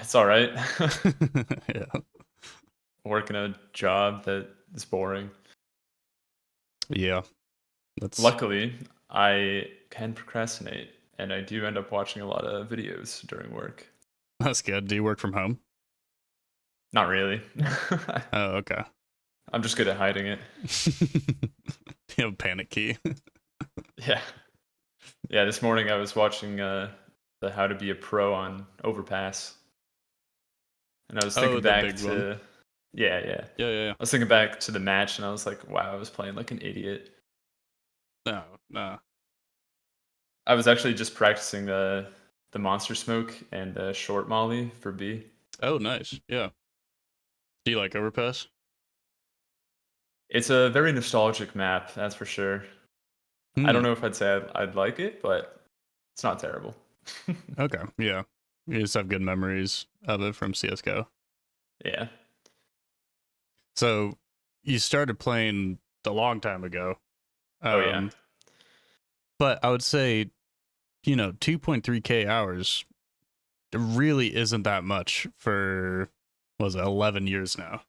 It's all right. Yeah. Working a job that is boring. Yeah. That's Luckily, I can procrastinate, and I do end up watching a lot of videos during work. that's good. Do you work from home? Not really. Oh, okay. I'm just good at hiding it. You have a panic key. Yeah. Yeah, this morning I was watching the How to Be a Pro on Overpass, and I was Oh, thinking the back big one. to yeah. Yeah, yeah, yeah. I was thinking back to the match, and I was like, wow, I was playing like an idiot. No, no. I was actually just practicing the monster smoke and short molly for B. Oh, nice. Yeah. Do you like Overpass? It's a very nostalgic map, that's for sure. I don't Hmm. know if I'd say I'd like it, but it's not terrible. Okay. Yeah. You just have good memories of it from CS:GO. Yeah. So you started playing a long time ago. Oh yeah. Um, but I would say, 2.3K hours really isn't that much for, was it 11 years now?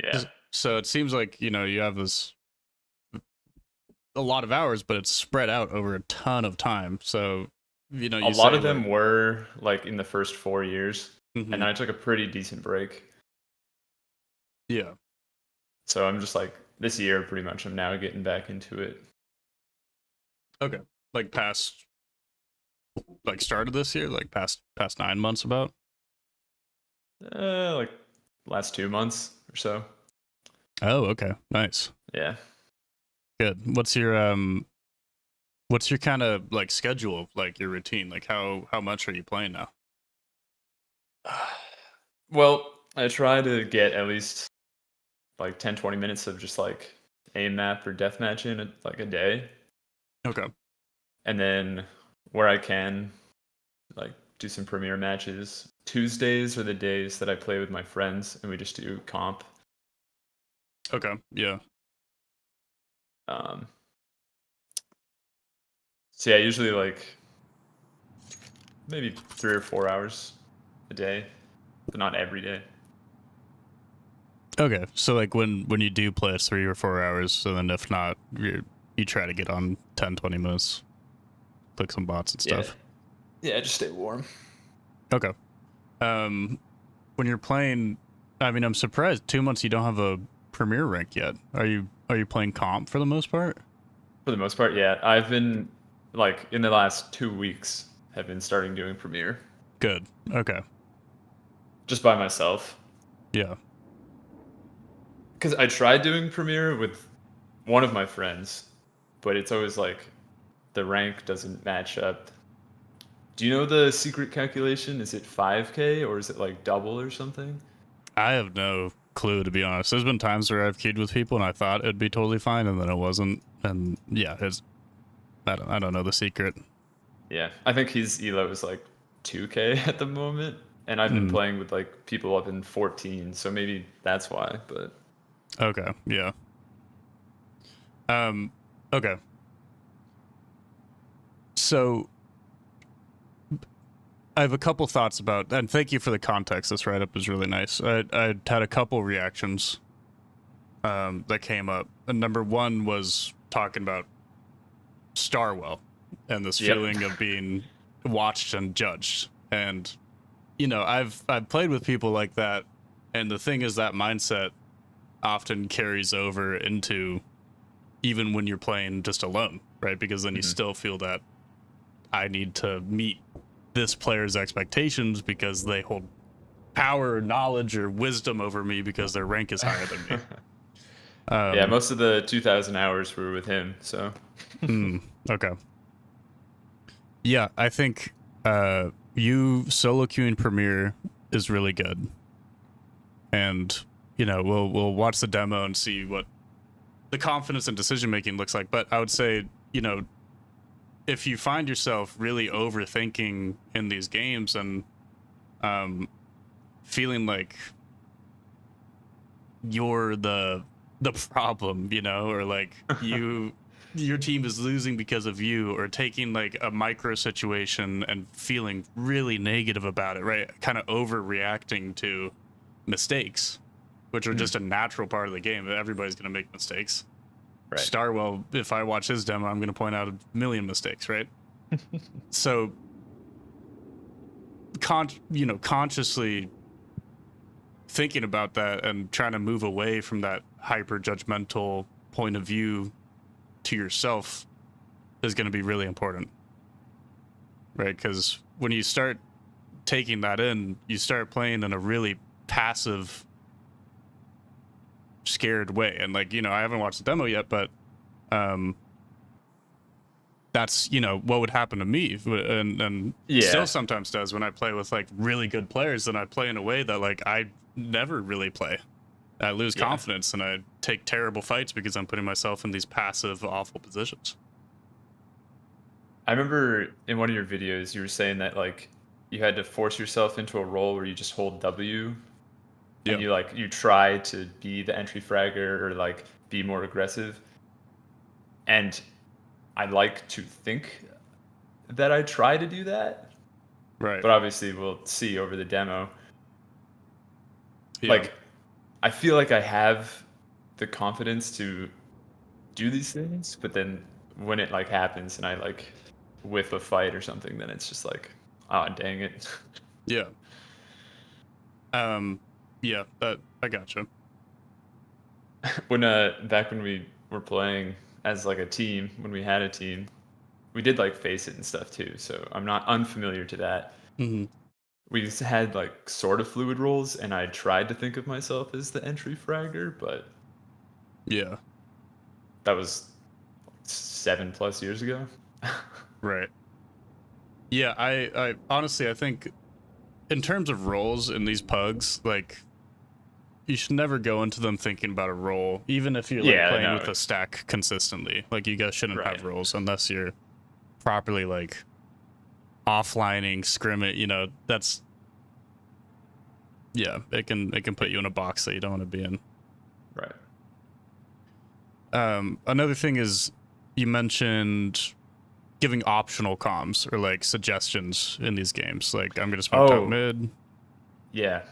Yeah. So it seems like, you have this a lot of hours, but it's spread out over a ton of time. So, A you lot say of like, them were like in the first 4 years, and hmm then I took a pretty decent break. yeah, So I'm just like this year, pretty much. I'm now getting back into it. okay, like past, like started this year, like past 9 months about. Like last 2 months or so. Oh, okay, nice, Yeah. good. What's your kind of like schedule, like your routine, like how much are you playing now? Well, I try to get at least like 10, 20 minutes of just like aim map or deathmatch in like a day. Okay, And then where I can, like do some premiere matches. Tuesdays are the days that I play with my friends and we just do comp. okay, yeah, Um, so yeah, usually like maybe 3 or 4 hours a day, but not every day. okay. So like when you do play, it's 3 or 4 hours. So then if not, you try to get on 10-20 minutes, click some bots and Yeah. stuff. Yeah, just stay warm. Okay. Um, when you're playing, I mean, I'm surprised 2 months you don't have a premier rank yet. Are you playing comp for the most part? For the most part, yeah. I've been like in the last 2 weeks have been starting doing premiere Good. Okay. just by myself. Yeah. Because I tried doing premiere with one of my friends, but it's always like the rank doesn't match up. Do you know the secret calculation? Is it 5K or is it like double or something? I have no clue, to be honest. There's been times where I've queued with people and I thought it'd be totally fine, and then it wasn't. And yeah, I don't know the secret. Yeah, I think his elo is like 2K at the moment, and I've been Mm, playing with like people up in 14, so maybe that's why. But okay. Yeah. Um. Okay. So I have a couple thoughts about, and thank you for the context. This write up is really nice. I had a couple reactions that came up. And number one was talking about Starwell and this yep, feeling of being watched and judged. And I've played with people like that, and the thing is that mindset often carries over into even when you're playing just alone, right? Because then you hmm still feel that I need to meet this player's expectations because they hold power or knowledge or wisdom over me because their rank is higher than me. yeah. Um, Most of the 2,000 hours were with him, so okay. Yeah, I think you solo queuing Premiere is really good, and we'll watch the demo and see what the confidence and decision making looks like. But I would say, if you find yourself really overthinking in these games and um, feeling like you're the problem, or like your team is losing because of you, or taking like a micro situation and feeling really negative about it, right? Kind of overreacting to mistakes, which are just a natural part of the game. Everybody's going to make mistakes. Right. Starwell, if I watch his demo, I'm going to point out a million mistakes, right? So, consciously thinking about that and trying to move away from that hyper judgmental point of view to yourself is going to be really important, right? Because when you start taking that in, you start playing in a really passive, scared way. And like, I haven't watched the demo yet, but that's what would happen to me, and still sometimes does when I play with like really good players. And I play in a way that like I never really play. I lose confidence and I take terrible fights because I'm putting myself in these passive, awful positions. I remember in one of your videos you were saying that like you had to force yourself into a role where you just hold W and you try to be the entry fragger or like be more aggressive. And I like to think that I try to do that. Right. But obviously we'll see over the demo. Yeah. Like I feel like I have the confidence to do these things, but then when it like happens and I like whiff a fight or something, then it's just like, oh dang it. Yeah. Yeah, I gotcha. When back when we were playing as like a team, when we had a team, we did like face it and stuff too. So I'm not unfamiliar to that. Mm-hmm. We just had like sort of fluid roles, and I tried to think of myself as the entry fragger, but yeah, that was 7+ years ago. Right. Yeah, I honestly, I think in terms of roles in these pugs, like you should never go into them thinking about a role, even if you're like playing with a stack consistently. Like you guys shouldn't have roles unless you're properly like offlining, scrimmage. That's it can put you in a box that you don't want to be in. Right. Another thing is you mentioned giving optional comms or like suggestions in these games. Like I'm gonna smoke top mid. Yeah.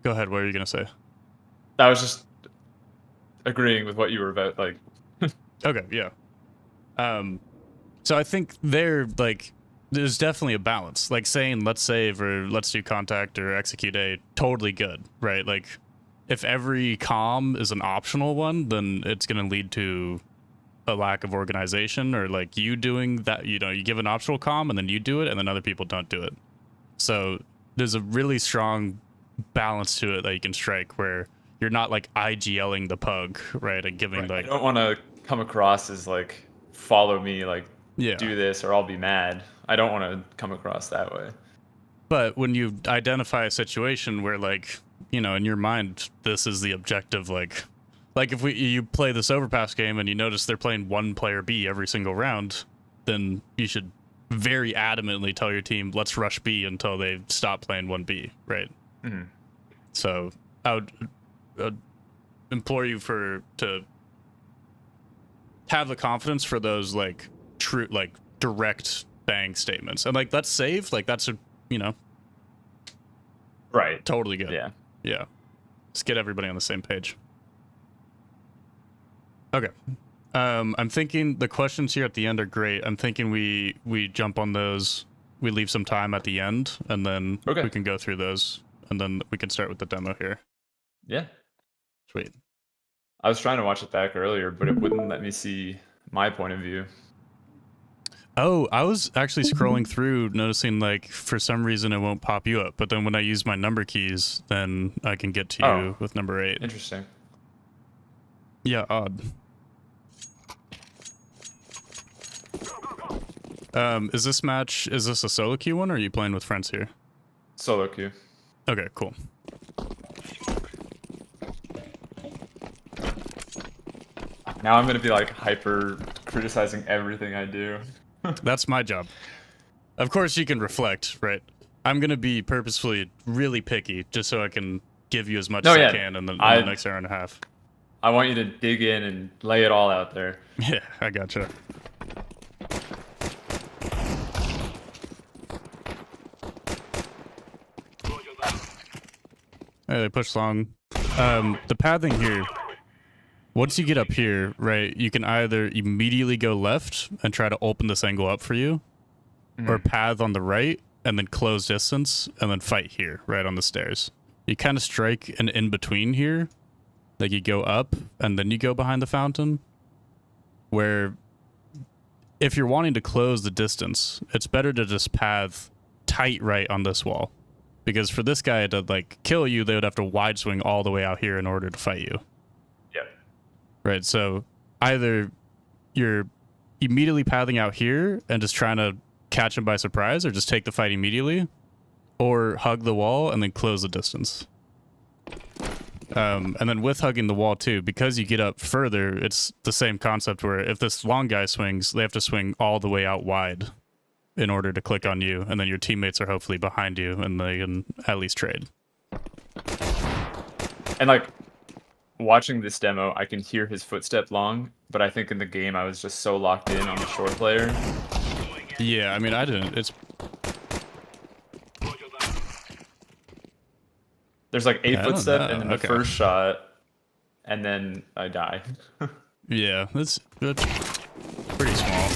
Go ahead. What are you gonna say? I was just agreeing with what you were about. Like, okay, yeah. So I think there's definitely a balance. Like saying let's save or let's do contact or execute A, totally good, right? Like if every comm is an optional one, then it's gonna lead to a lack of organization, or like you doing that, you give an optional comm and then you do it and then other people don't do it. So there's a really strong balance to it that you can strike where you're not like IGLing the pug, right? And giving like, I don't want to come across as like follow me, like do this or I'll be mad. I don't want to come across that way. But when you identify a situation where like, in your mind this is the objective, like if you play this overpass game and you notice they're playing one player B every single round, then you should very adamantly tell your team, let's rush B until they stop playing 1B, right? Mm-hmm. So I would implore you to have the confidence for those like true, like direct bang statements. And like, let's save, like that's right. Totally good. Yeah. Let's get everybody on the same page. Okay. I'm thinking the questions here at the end are great. I'm thinking we jump on those. We leave some time at the end, and then we can go through those, and then we can start with the demo here. Yeah. Sweet. I was trying to watch it back earlier, but it wouldn't let me see my point of view. Oh, I was actually scrolling through, noticing like for some reason it won't pop you up, but then when I use my number keys, then I can get to you with number 8. Interesting. Yeah, odd. Is this a solo queue one, or are you playing with friends here? Solo queue. Okay, cool. Now I'm going to be like hyper criticizing everything I do. That's my job. Of course you can reflect, right? I'm going to be purposefully really picky just so I can give you as much as I can in the next hour and a half. I want you to dig in and lay it all out there. Yeah, I gotcha. Hey, they push long. The pathing here, once you get up here, right, you can either immediately go left and try to open this angle up for you, or path on the right and then close distance and then fight here, right on the stairs. You kind of strike an in-between here. Like you go up and then you go behind the fountain, where if you're wanting to close the distance, it's better to just path tight right on this wall. Because for this guy to like kill you, they would have to wide swing all the way out here in order to fight you. Yep. Right, so either you're immediately pathing out here and just trying to catch him by surprise, or just take the fight immediately, or hug the wall and then close the distance. And then with hugging the wall too, because you get up further, it's the same concept where if this long guy swings, they have to swing all the way out wide in order to click on you, and then your teammates are hopefully behind you and they can at least trade. And like watching this demo, I can hear his footstep long, but I think in the game I was just so locked in on the short player. Yeah, I mean, I didn't. It's There's like a footstep and then the Okay. first shot, and then I die. Yeah, that's pretty small.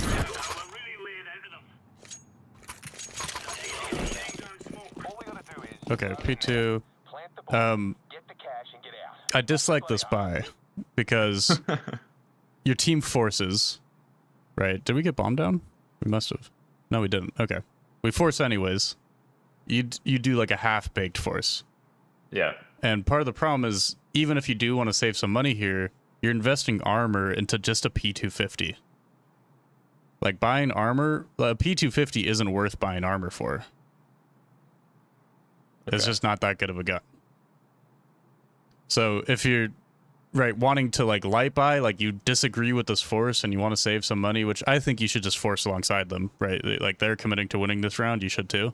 Okay, P2. I dislike this buy because your team forces, right? Did we get bomb down? We must have. No, we didn't. Okay. We force anyways. You do like a half-baked force. Yeah. And part of the problem is, even if you do want to save some money here, you're investing armor into just a P250. Like, buying armor, a P250 isn't worth buying armor for. Okay. It's just not that good of a gun. So if you're, right, wanting to, like, light buy, like, you disagree with this force and you want to save some money, which I think you should just force alongside them, right? Like, they're committing to winning this round, you should too.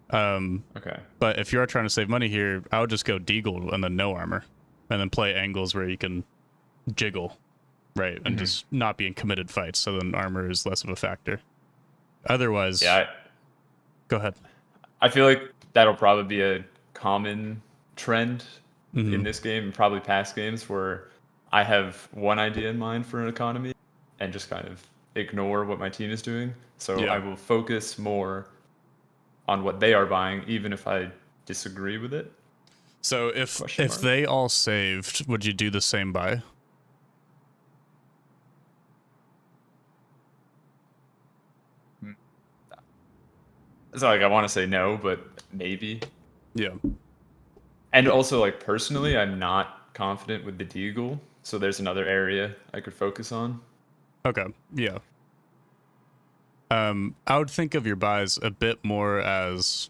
Okay. But if you are trying to save money here, I would just go deagle and then no armor, and then play angles where you can jiggle, right, and just not be in committed fights. So then armor is less of a factor. Otherwise, yeah. Go ahead. I feel like that'll probably be a common trend in this game and probably past games where I have one idea in mind for an economy and just kind of ignore what my team is doing. So I will focus more on what they are buying, even if I disagree with it. So if they all saved, would you do the same buy? It's not like I want to say no, but maybe. Yeah. And also, like, personally, I'm not confident with the deagle, so there's another area I could focus on. Okay, yeah. I would think of your buys a bit more as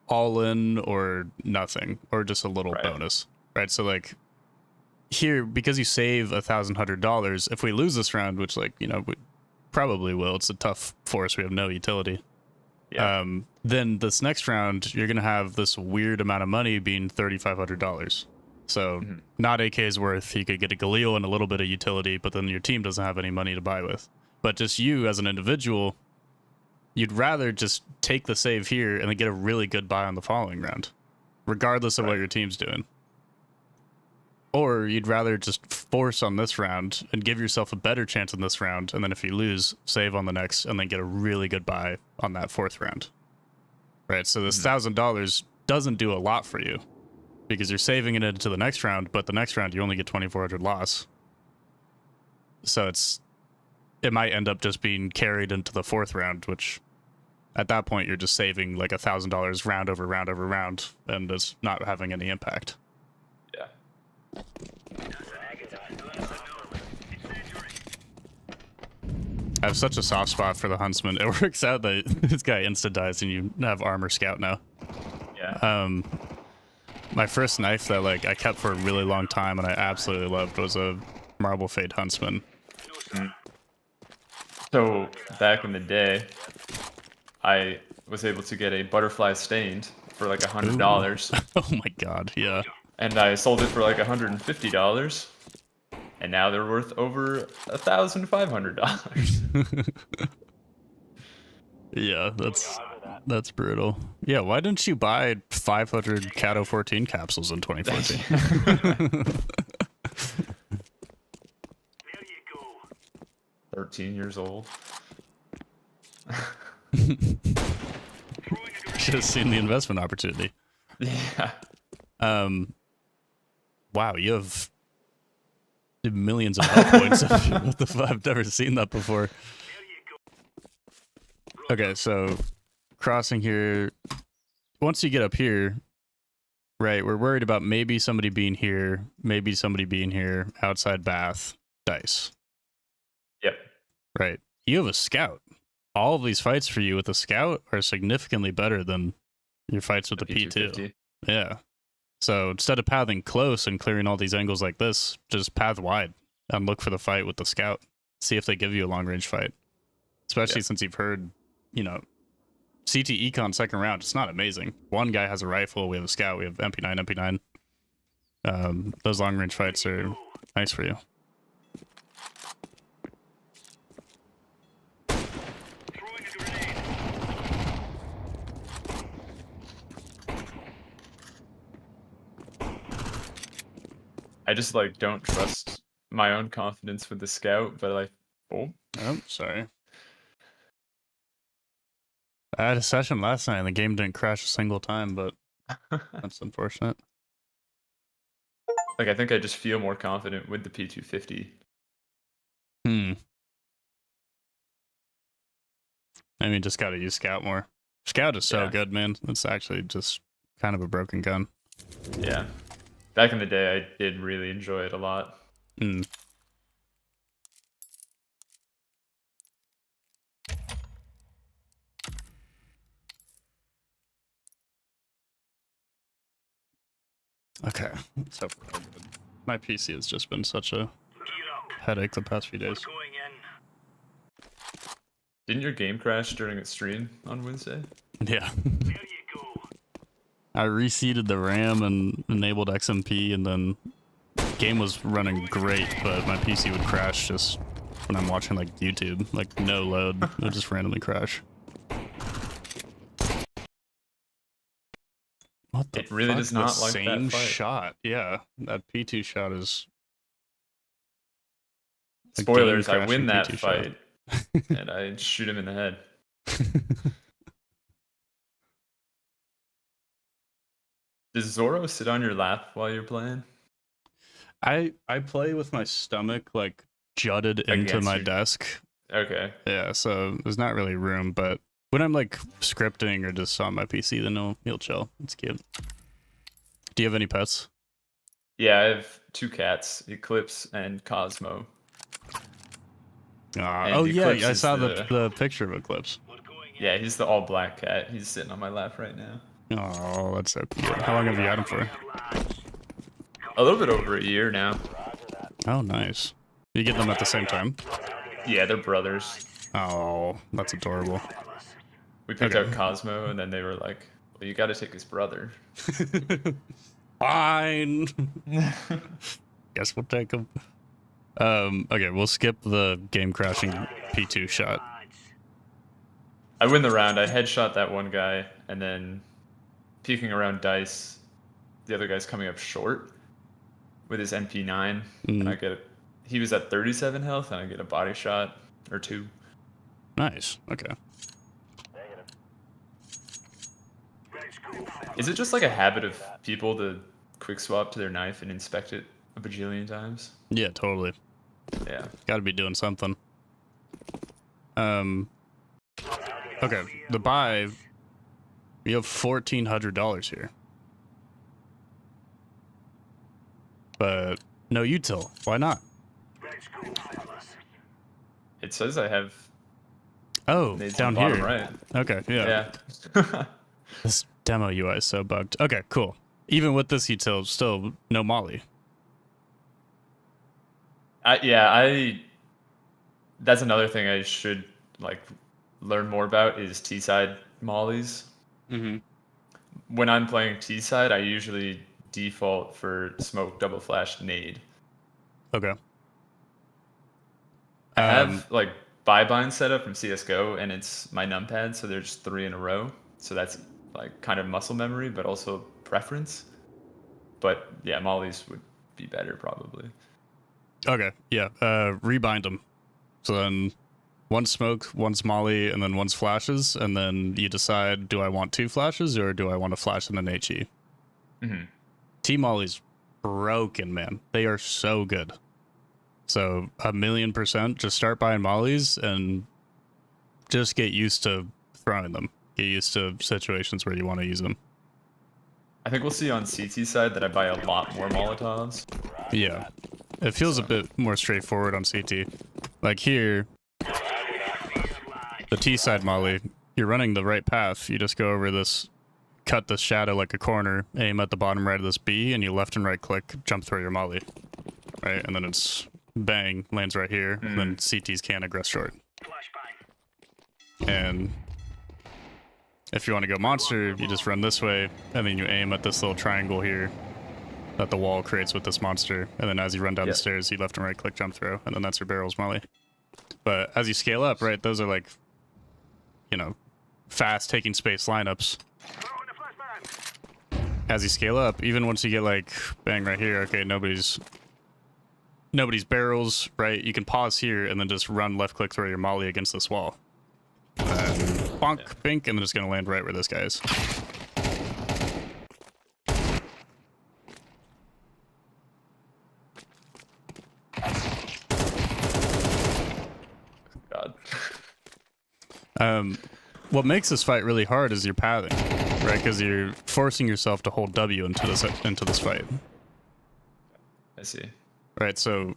all in or nothing, or just a little bonus, right? So like here, because you save $1,100, if we lose this round, which, like, you know, we probably will, it's a tough force, we have no utility. Yeah. Then this next round, you're gonna have this weird amount of money being $3,500. So not AK's worth. You could get a Galil and a little bit of utility, but then your team doesn't have any money to buy with. But just you as an individual, you'd rather just take the save here and then get a really good buy on the following round, regardless of what your team's doing. Or you'd rather just force on this round and give yourself a better chance in this round, and then if you lose, save on the next, and then get a really good buy on that fourth round. Right, so this $1,000 doesn't do a lot for you, because you're saving it into the next round, but the next round you only get 2,400 loss. So it might end up just being carried into the fourth round, which at that point you're just saving like $1,000 round over round over round, and it's not having any impact. Yeah. I have such a soft spot for the Huntsman. It works out that this guy insta-dies and you have Armor Scout now. Yeah. My first knife that like I kept for a really long time and I absolutely loved was a Marble Fade Huntsman. So back in the day, I was able to get a Butterfly Stained for like $100. Oh my god, yeah. And I sold it for like $150, and now they're worth over $1,500. Yeah, that's brutal. Yeah, why didn't you buy 500 Cato 14 capsules in 2014? 13 years old. Should have seen the investment opportunity. Yeah. Wow, you have millions of health points. What the fuck? I've never seen that before. Okay, so crossing here. Once you get up here, right, we're worried about maybe somebody being here, outside bath, dice. Yep. Right. You have a scout. All of these fights for you with a scout are significantly better than your fights with the P2. Yeah. So instead of pathing close and clearing all these angles like this, just path wide and look for the fight with the scout. See if they give you a long range fight. Especially since you've heard, CT Econ second round. It's not amazing. One guy has a rifle. We have a scout. We have MP9, MP9. Those long range fights are nice for you. I just like don't trust my own confidence with the scout, but like, oh, sorry. I had a session last night and the game didn't crash a single time, but that's unfortunate. Like I think I just feel more confident with the P250. I mean, just gotta use Scout more. Scout is so good, man. It's actually just kind of a broken gun. Yeah. Back in the day, I did really enjoy it a lot. Okay. So my PC has just been such a headache the past few days. Didn't your game crash during its stream on Wednesday? Yeah. I reseeded the RAM and enabled XMP, and then game was running great, but my PC would crash just when I'm watching like YouTube, like no load. It would just randomly crash. What the It really fuck? does not The like same that fight. shot. Yeah, that P2 shot is. Spoilers, I win that fight, and I shoot him in the head. Does Zoro sit on your lap while you're playing? I play with my stomach like jutted into my desk. Okay. Yeah, so there's not really room, but when I'm like scripting or just on my PC, then he'll chill. It's cute. Do you have any pets? Yeah, I have 2 cats, Eclipse and Cosmo. Oh yeah, I saw the picture of Eclipse. Yeah, he's the all-black cat. He's sitting on my lap right now. Oh, that's so cute. How long have you had him for? A little bit over a year now. Oh, nice. You get them at the same time? Yeah, they're brothers. Oh, that's adorable. We picked out Cosmo, and then they were like, well, you gotta take his brother. Fine. Guess we'll take him. Okay, we'll skip the game crashing P2 shot. I win the round. I headshot that one guy, and then peeking around dice, the other guy's coming up short with his MP9, and I get he was at 37 health, and I get a body shot or 2. Nice. Okay. Is it just like a habit of people to quick swap to their knife and inspect it a bajillion times? Yeah, totally. Yeah. Got to be doing something. Okay, the buy. You have $1,400 here, but no util. Why not? It says I have. Oh, down here. Right. Okay. Yeah. This demo UI is so bugged. Okay, cool. Even with this util, still no molly. That's another thing I should like learn more about is T-side mollies. Mm-hmm. When I'm playing T-side, I usually default for smoke double flash nade. Okay. I have like buybind set up from CS:GO, and it's my numpad, so there's 3 in a row. So that's like kind of muscle memory, but also preference. But yeah, mollies would be better probably. Okay. Yeah. Rebind them. So then one smoke, one's molly, and then one's flashes, and then you decide: do I want 2 flashes or do I want a flash and an HE? Mm-hmm. T molly's broken, man. They are so good. So 1,000,000%, just start buying mollies and just get used to throwing them. Get used to situations where you want to use them. I think we'll see on CT side that I buy a lot more Molotovs. Yeah. It feels a bit more straightforward on CT. Like here, the T side molly, you're running the right path. You just go over this, cut this shadow like a corner, aim at the bottom right of this B, and you left and right click, jump through your molly. Right? And then it's bang, lands right here, and then CTs can't aggress short. And if you want to go monster, you just run this way, and then you aim at this little triangle here that the wall creates with this monster, and then as you run down the stairs, you left and right click jump throw, and then that's your barrels molly. But as you scale up, right, those are like, you know, fast taking space lineups. As you scale up, even once you get like bang right here, okay, nobody's barrels, right? You can pause here and then just run left click throw your molly against this wall. Bonk, bink, and then just gonna land right where this guy is. God. What makes this fight really hard is your pathing, right? Because you're forcing yourself to hold W into this fight. I see. Right, so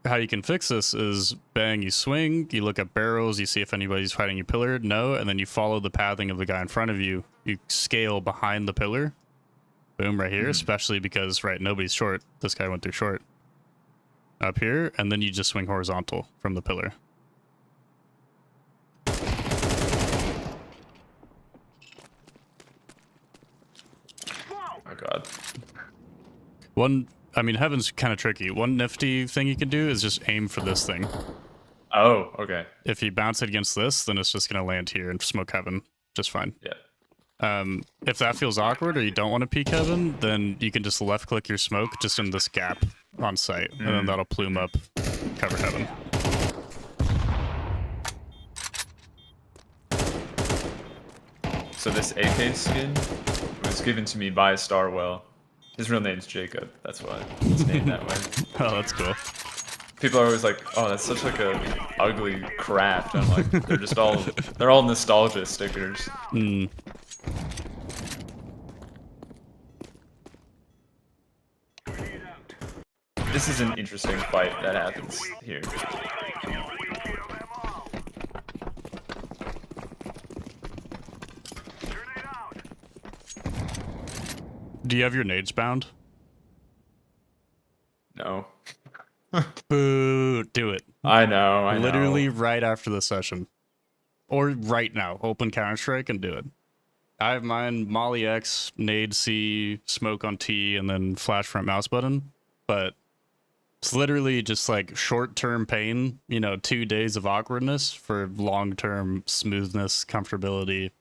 how you can fix this is bang, you swing, you look at barrels, you see if anybody's fighting you pillar, no, and then you follow the pathing of the guy in front of you. You scale behind the pillar. Boom, right here, especially because, right, nobody's short. This guy went through short. Up here, and then you just swing horizontal from the pillar. Oh god. Heaven's kind of tricky. One nifty thing you can do is just aim for this thing. Oh, okay. If you bounce it against this, then it's just going to land here and smoke heaven just fine. Yeah. If that feels awkward or you don't want to peek heaven, then you can just left click your smoke just in this gap on site, and then that'll plume up, cover heaven. So this AK skin was given to me by Starwell. His real name's Jacob. That's why it's named that way. Oh, that's cool. People are always like, "Oh, that's such like a ugly craft." I'm like, they're all nostalgia stickers. This is an interesting fight that happens here. Do you have your nades bound? No. Boo, do it. I know. Literally right after the session. Or right now. Open Counter-Strike and do it. I have mine Molly X, nade C, smoke on T, and then flash front mouse button. But it's literally just like short-term pain, 2 days of awkwardness for long-term smoothness, comfortability.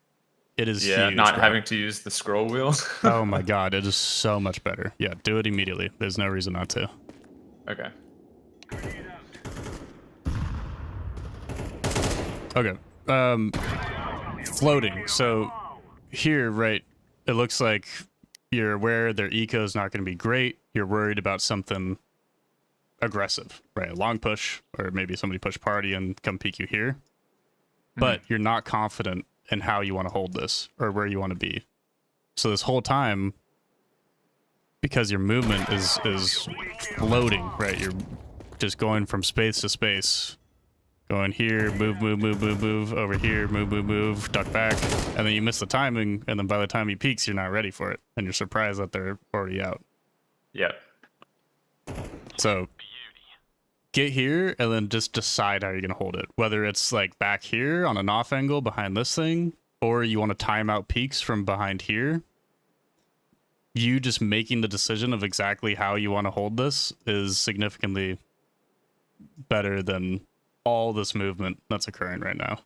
It is huge, not bro. having to use the scroll wheel. Oh my god, it is so much better. Yeah, do it immediately. There's no reason not to. Okay. Okay. Floating. So here, right, it looks like you're aware their eco is not going to be great. You're worried about something aggressive, right? A long push, or maybe somebody push party and come peek you here. But you're not confident in how you want to hold this or where you want to be. So this whole time, because your movement is floating, right? You're just going from space to space, going here, move, over here, move, duck back, and then you miss the timing, and then by the time he peeks, you're not ready for it, and you're surprised that they're already out. Yeah. So get here and then just decide how you're going to hold it. Whether it's like back here on an off angle behind this thing, or you want to time out peaks from behind here. you just making the decision of exactly how you want to hold this is significantly better than all this movement that's occurring right now.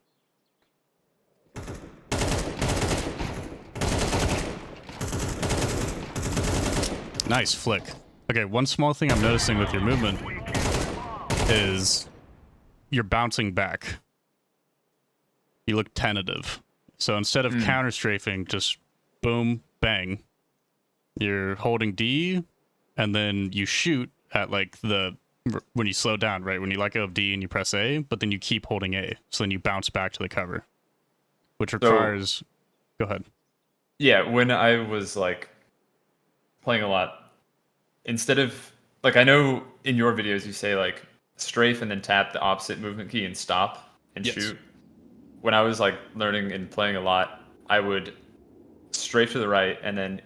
Nice flick. Okay, one small thing I'm noticing with your movement is you're bouncing back. You look tentative. So instead of counter strafing, just boom, bang. You're holding D, and then you shoot at like when you slow down, right? When you let go of D and you press A, but then you keep holding A. So then you bounce back to the cover, which requires. Go ahead. Yeah, when I was like playing a lot, instead of like, I know in your videos you say like strafe and then tap the opposite movement key and stop and shoot. When I was like learning and playing a lot, I would strafe to the right, and then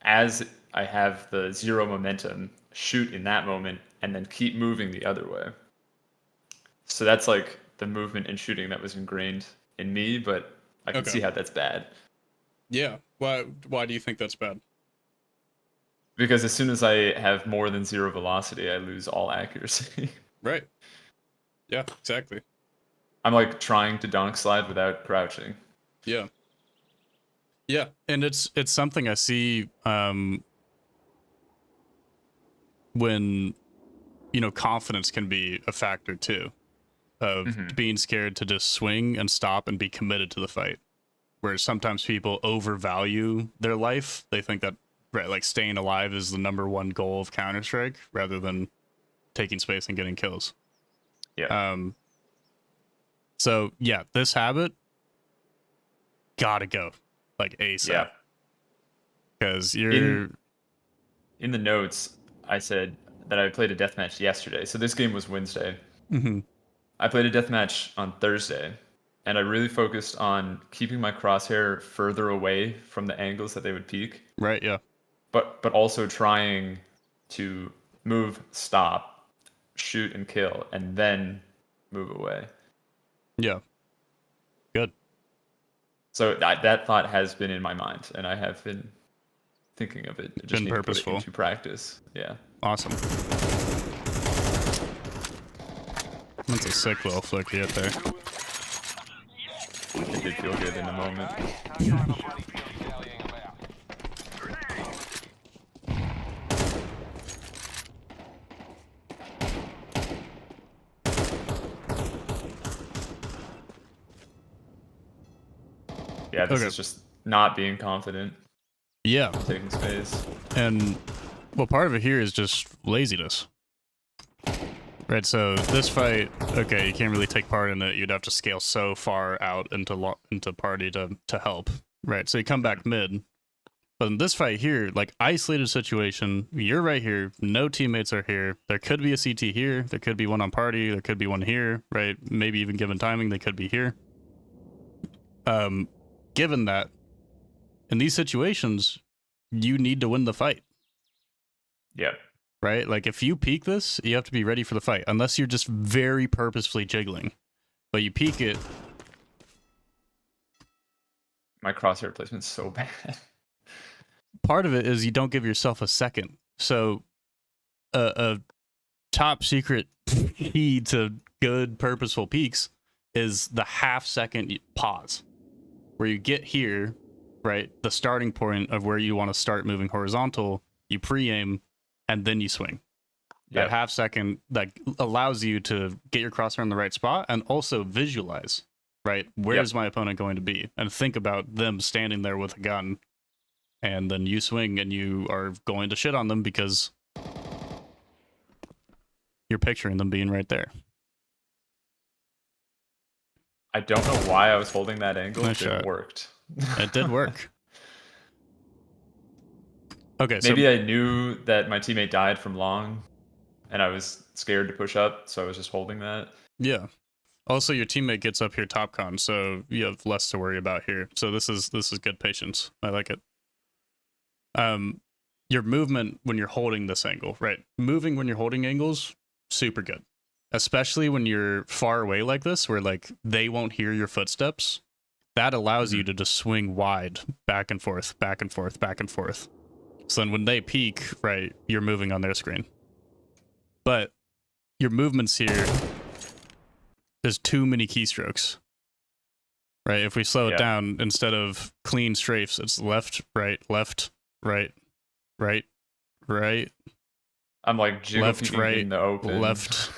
as I have the 0 momentum, shoot in that moment, and then keep moving the other way. So that's like the movement and shooting that was ingrained in me, but I can see how that's bad. Yeah. Why do you think that's bad? Because as soon as I have more than 0 velocity, I lose all accuracy. Right. Yeah, exactly. I'm like trying to donk slide without crouching. Yeah. Yeah, and it's something I see when confidence can be a factor too, of being scared to just swing and stop and be committed to the fight. Where sometimes people overvalue their life. They think that like staying alive is the #1 goal of Counter-Strike rather than taking space and getting kills. Yeah. So yeah, this habit gotta go like ASAP. Yeah. Because you're in the notes, I said that I played a deathmatch yesterday. So this game was Wednesday. I played a deathmatch on Thursday, and I really focused on keeping my crosshair further away from the angles that they would peak. Right, yeah. But also trying to move, stop, shoot, and kill, and then move away. Yeah. Good. So that thought has been in my mind, and I have been thinking of it. Been purposeful. To put it into practice. Yeah. Awesome. That's a sick little flick hit there. It did feel good in the moment. Yeah, this is just not being confident. Yeah. Taking space. And well, part of it here is just laziness. Right, so this fight, okay, you can't really take part in it. You'd have to scale so far out into party to help. Right, so you come back mid. But in this fight here, like isolated situation, you're right here, no teammates are here. There could be a CT here, there could be one on party, there could be one here, right? Maybe even given timing, they could be here. Given that, in these situations, you need to win the fight. Yeah. Right? Like, if you peek this, you have to be ready for the fight, unless you're just very purposefully jiggling. But you peek it. My crosshair placement's so bad. Part of it is you don't give yourself a second. So, a top secret key to good purposeful peeks is the half-second pause. Where you get here, right? The starting point of where you want to start moving horizontal, you pre-aim, and then you swing. That half second that allows you to get your crosshair in the right spot and also visualize, right? Where's my opponent going to be? And think about them standing there with a gun. And then you swing and you are going to shit on them because you're picturing them being right there. I don't know why I was holding that angle, Nice but shot. it worked. It did work. Okay, Maybe I knew that my teammate died from long, and I was scared to push up, so I was just holding that. Yeah. Also, your teammate gets up here top con, so you have less to worry about here. So this is good patience. I like it. Your movement when you're holding this angle, right? Moving when you're holding angles, super good. Especially when you're far away like this, where like they won't hear your footsteps. That allows you to just swing wide, back and forth, back and forth, back and forth. So then when they peek, right, you're moving on their screen. But your movements here, there's too many keystrokes. Right? If we slow it down, instead of clean strafes, it's left, right, right, right. I'm like jiggle left, right, in the open. left,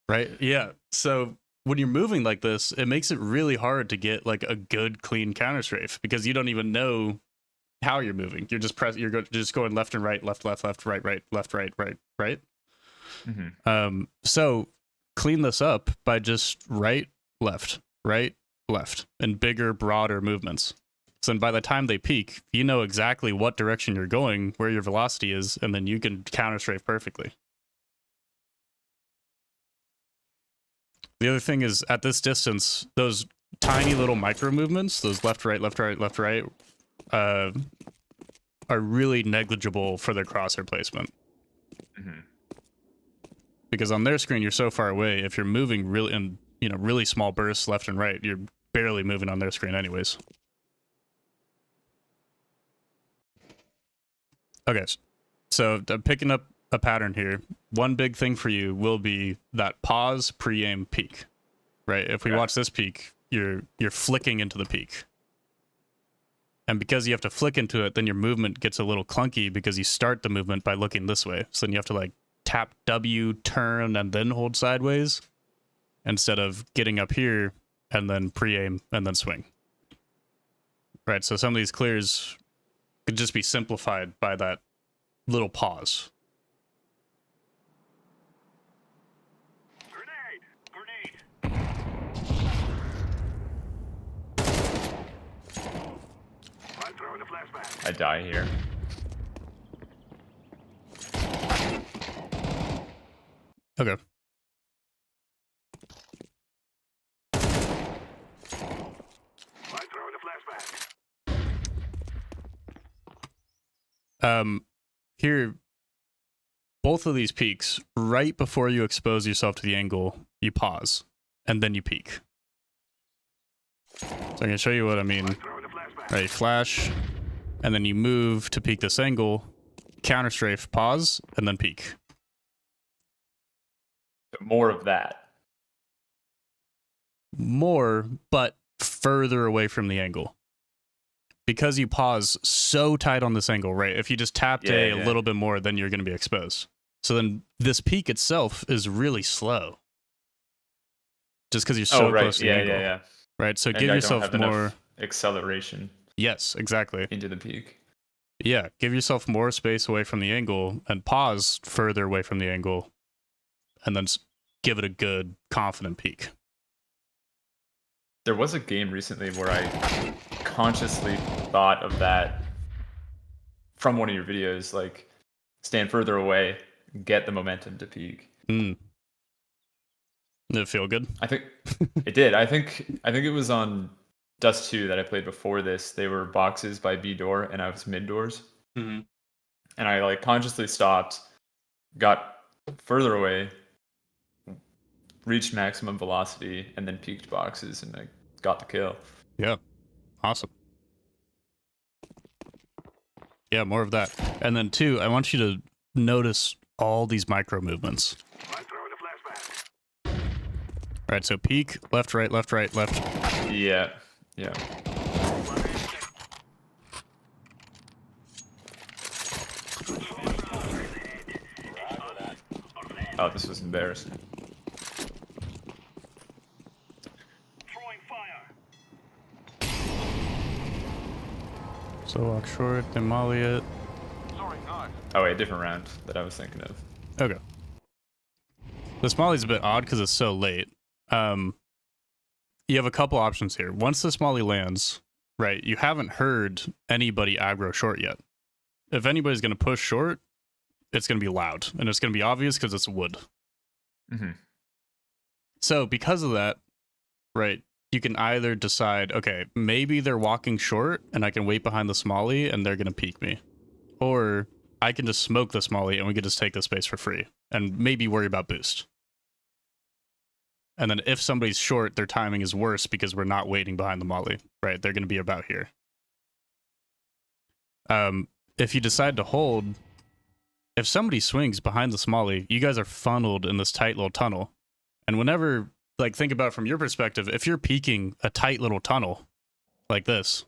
right. Yeah. So when you're moving like this, it makes it really hard to get like a good clean counter strafe because you don't even know how you're moving. You're just going left and right, left, right, left, right. Mm-hmm. So clean this up by just right, left, and bigger, broader movements. So then by the time they peak, you know exactly what direction you're going, where your velocity is, and then you can counter strafe perfectly. The other thing is, at this distance, those tiny little micro movements, those left, right, are really negligible for their crosshair placement. Mm-hmm. Because on their screen, you're so far away. If you're moving really in really small bursts left and right, you're barely moving on their screen anyways. Okay, so I'm picking up a pattern here. One big thing for you will be that pause, pre-aim, peak. Right? If we watch this peak, you're flicking into the peak. And because you have to flick into it, then your movement gets a little clunky because you start the movement by looking this way. So then you have to like tap W, turn, and then hold sideways instead of getting up here and then pre-aim and then swing. Right, so some of these clears could just be simplified by that little pause. Grenade! I'm throwing a flashbang. I die here. Okay. I'm throwing a flashbang. Here, both of these peaks, right before you expose yourself to the angle, you pause, and then you peek. So I'm going to show you what I mean. Right, flash, and then you move to peek this angle, counter strafe, pause, and then peek. More of that. More, but further away from the angle. Because you pause so tight on this angle, right? If you just tapped a little bit more, then you're going to be exposed. So then this peak itself is really slow. Just because you're so close to the angle. Yeah. Right, so and give yourself don't have more enough acceleration. Yes, exactly. Into the peak. Yeah, give yourself more space away from the angle and pause further away from the angle, and then give it a good, confident peak. There was a game recently where I consciously thought of that from one of your videos, like stand further away, get the momentum to peak. Did it feel good? I think it did. I think it was on Dust 2 that I played before this. They were boxes by B door, and I was mid doors. Mm-hmm. And I like consciously stopped, got further away, reached maximum velocity, and then peaked boxes, and I got the kill. Yeah, awesome. Yeah, more of that. And then 2, I want you to notice all these micro movements. I'm throwing a flashbang. All right, so peak, left, right, left. Yeah. Oh, this was embarrassing. Throwing fire. So walk short, then molly it. Sorry, no. Oh wait, a different round that I was thinking of. Okay. This molly's a bit odd because it's so late. You have a couple options here. Once this molly lands, right, you haven't heard anybody aggro short yet. If anybody's going to push short, it's going to be loud, and it's going to be obvious because it's wood. Mm-hmm. So because of that, right, you can either decide, okay, maybe they're walking short, and I can wait behind the smolly, and they're going to peek me. Or I can just smoke the smolly, and we can just take the space for free, and maybe worry about boost. And then if somebody's short, their timing is worse because we're not waiting behind the molly, right? They're going to be about here. if you decide to hold, if somebody swings behind the Smalley, you guys are funneled in this tight little tunnel. And whenever, like, think about it from your perspective, if you're peeking a tight little tunnel like this,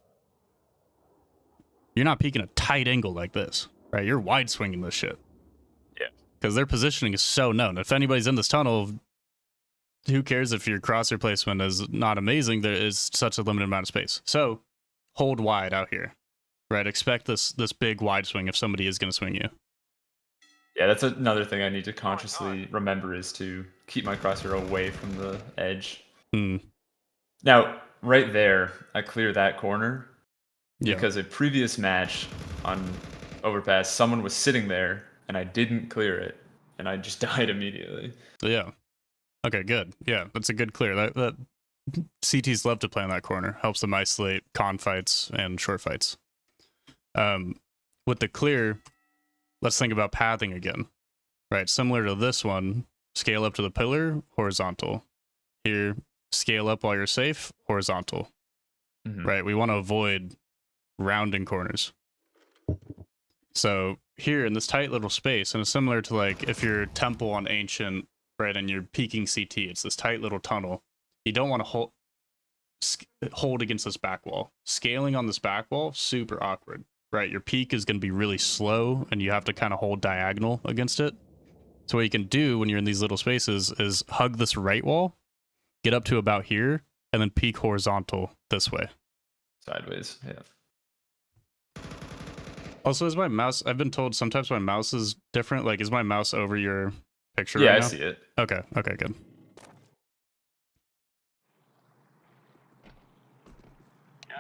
you're not peeking a tight angle like this, right? You're wide swinging this shit. Yeah. Because their positioning is so known. If anybody's in this tunnel, who cares if your crosshair placement is not amazing? There is such a limited amount of space. So hold wide out here, right? Expect this big wide swing if somebody is going to swing you. Yeah, that's another thing I need to consciously remember is to keep my crosshair away from the edge. Now, right there, I clear that corner because a previous match on Overpass, someone was sitting there and I didn't clear it, and I just died immediately. Yeah. Okay, good. Yeah, that's a good clear. That CTs love to play in that corner. Helps them isolate con fights and short fights. With the clear, let's think about pathing again. Right, similar to this one, scale up to the pillar, horizontal. Here, scale up while you're safe, horizontal. Right, we want to avoid rounding corners. So here in this tight little space, and it's similar to like if you're temple on ancient, right, and you're peeking CT, it's this tight little tunnel. You don't want to hold against this back wall. Scaling on this back wall, super awkward, right? Your peak is going to be really slow, and you have to kind of hold diagonal against it. So what you can do when you're in these little spaces is hug this right wall, get up to about here, and then peek horizontal this way. Sideways, yeah. Also, is my mouse, I've been told sometimes my mouse is different. Like, is my mouse over your picture Yeah, right now? I see it. Okay, good.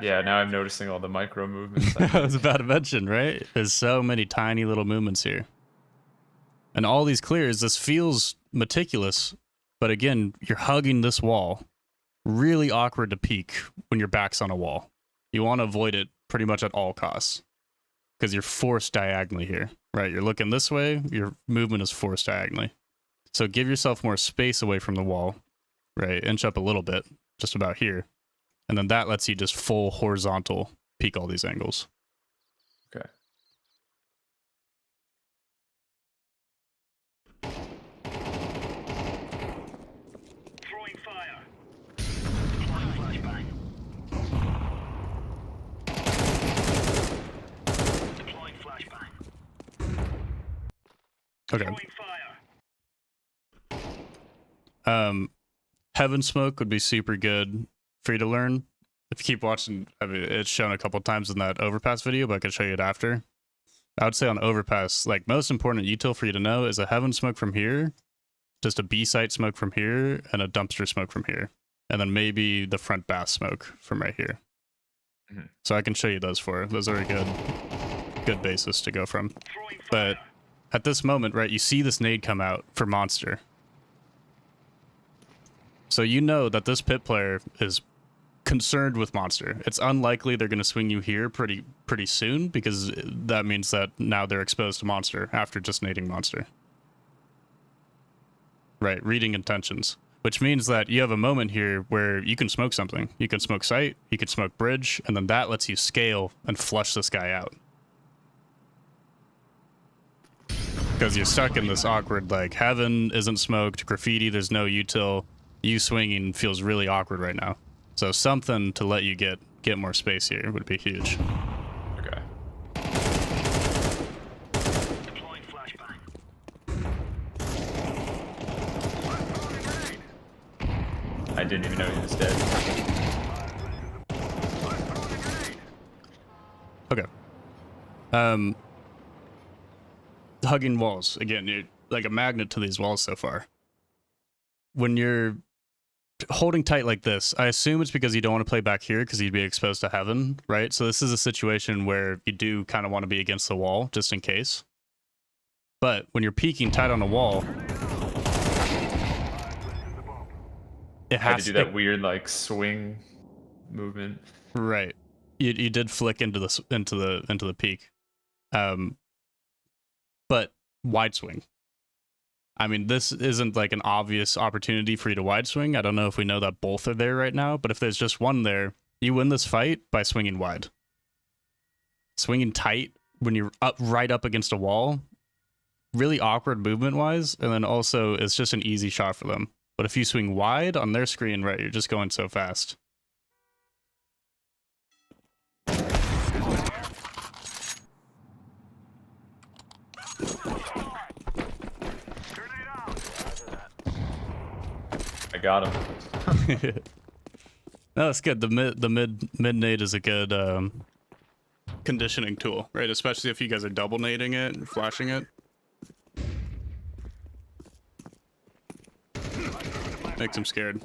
Yeah, now I'm noticing all the micro movements. I was about to mention, right? There's so many tiny little movements here. And all these clears, this feels meticulous, but again, you're hugging this wall. Really awkward to peek when your back's on a wall. You want to avoid it pretty much at all costs because you're forced diagonally here, right? You're looking this way, your movement is forced diagonally. So give yourself more space away from the wall, right? Inch up a little bit, just about here. And then that lets you just full horizontal peek all these angles. Okay. Throwing fire. Flashbang. Deploying flashbang. Okay. Throwing fire. Heaven Smoke would be super good for you to learn. If you keep watching, I mean, it's shown a couple times in that Overpass video, but I can show you it after. I would say on Overpass, like, most important util for you to know is a Heaven Smoke from here, just a B-site smoke from here, and a dumpster smoke from here. And then maybe the front bass smoke from right here. So I can show you those four. Those are a good basis to go from. But at this moment, right, you see this nade come out for Monster. So you know that this pit player is concerned with Monster. It's unlikely they're going to swing you here pretty soon, because that means that now they're exposed to Monster after just nading Monster. Right, reading intentions. Which means that you have a moment here where you can smoke something. You can smoke site, you can smoke bridge, and then that lets you scale and flush this guy out. Because you're stuck in this awkward, like, heaven isn't smoked, graffiti, there's no util. You swinging feels really awkward right now. So something to let you get more space here would be huge. Okay. Deploying flashbang. I didn't even know he was dead. Okay. Hugging walls. Again, you're like a magnet to these walls so far. When you're holding tight like this, I assume it's because you don't want to play back here because you'd be exposed to heaven, right? So this is a situation where you do kind of want to be against the wall just in case. But when you're peeking tight on a wall, it I had has to do that weird like swing movement. Right. You did flick into the peak. But wide swing. I mean, this isn't like an obvious opportunity for you to wide swing. I don't know if we know that both are there right now, but if there's just one there, you win this fight by swinging wide. Swinging tight when you're right up against a wall, really awkward movement wise, and then also it's just an easy shot for them. But if you swing wide on their screen, right, you're just going so fast. I got him. No, it's good. The mid nade is a good conditioning tool, right? Especially if you guys are double nading it and flashing it. Makes them scared.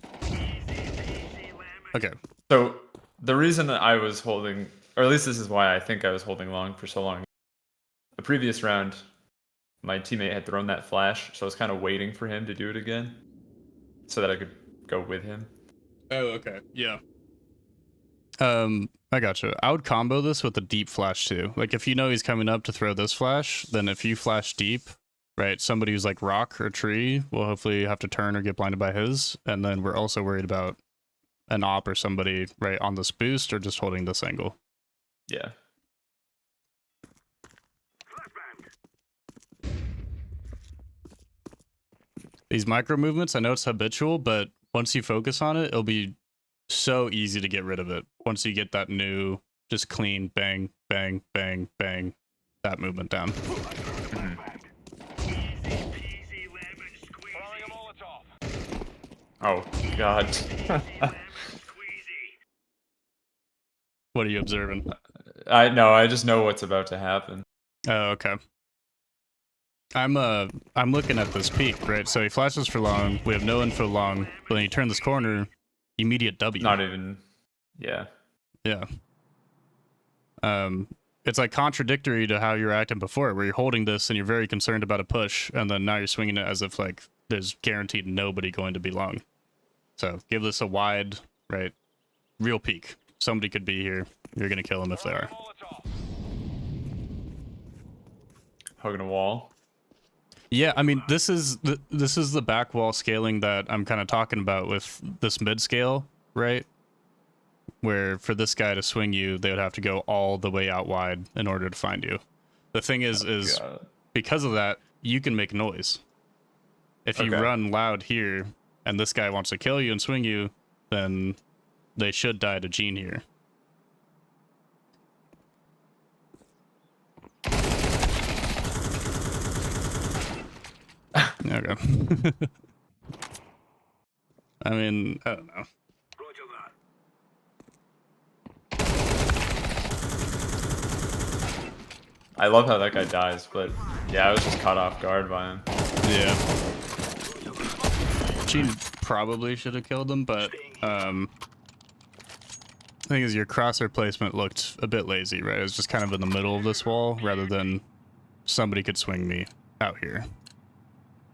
Okay. So the reason I was holding, or at least this is why I think I was holding long for so long. The previous round, my teammate had thrown that flash, so I was kind of waiting for him to do it again, so that I could go with him. Oh, okay. Yeah. I gotcha. I would combo this with a deep flash too. Like if you know he's coming up to throw this flash, then if you flash deep, right, somebody who's like rock or tree will hopefully have to turn or get blinded by his, and then we're also worried about an op or somebody right on this boost or just holding this angle. Yeah. These micro movements, I know it's habitual, but once you focus on it, it'll be so easy to get rid of it. Once you get that new, just clean, bang, bang, bang, bang, that movement down. Mhm. Oh, God. What are you observing? I just know what's about to happen. Oh, okay. I'm looking at this peak, right? So he flashes for long, we have no info long, but then you turn this corner, immediate W. Not even, yeah. Yeah. It's like contradictory to how you were acting before, where you're holding this and you're very concerned about a push, and then now you're swinging it as if like there's guaranteed nobody going to be long. So give this a wide, right, real peek. Somebody could be here. You're gonna kill them if they are. Hugging a wall. Yeah, I mean this is the back wall scaling that I'm kind of talking about with this mid scale, right? Where for this guy to swing you, they would have to go all the way out wide in order to find you. The thing is God. because of that, you can make noise. If you Okay. run loud here and this guy wants to kill you and swing you, then they should die to Gene here. Okay. I mean, I don't know. I love how that guy dies, but yeah, I was just caught off guard by him. Yeah. Gene probably should have killed him, but the thing is your crosshair placement looked a bit lazy, right? It was just kind of in the middle of this wall rather than somebody could swing me out here.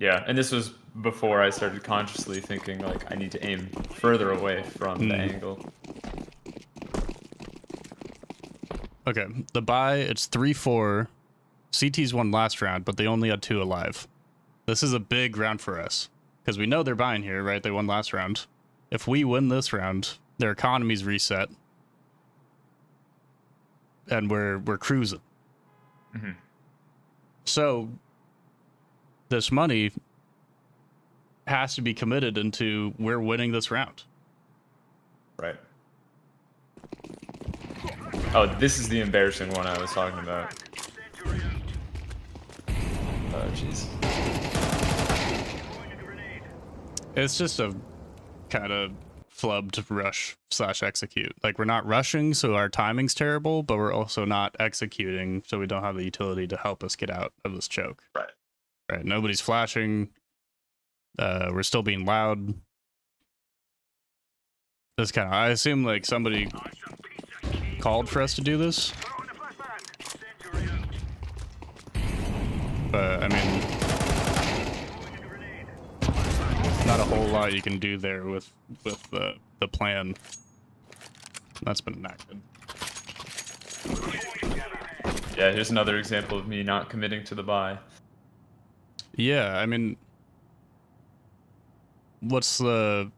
Yeah, and this was before I started consciously thinking, like, I need to aim further away from the angle. Okay, the buy, it's 3-4. CT's won last round, but they only had 2 alive. This is a big round for us, because we know they're buying here, right? They won last round. If we win this round, their economy's reset, and we're cruising. Mhm. So this money has to be committed into we're winning this round. Right. Oh, this is the embarrassing one I was talking about. Oh, jeez. It's just a kind of flubbed rush / execute. Like we're not rushing, so our timing's terrible, but we're also not executing, so we don't have the utility to help us get out of this choke. Right. Right. Nobody's flashing. We're still being loud. This kind of, I assume like somebody called for us to do this. But I mean, not a whole lot you can do there with the plan that's been enacted. Yeah, here's another example of me not committing to the buy. Yeah, I mean, what's the?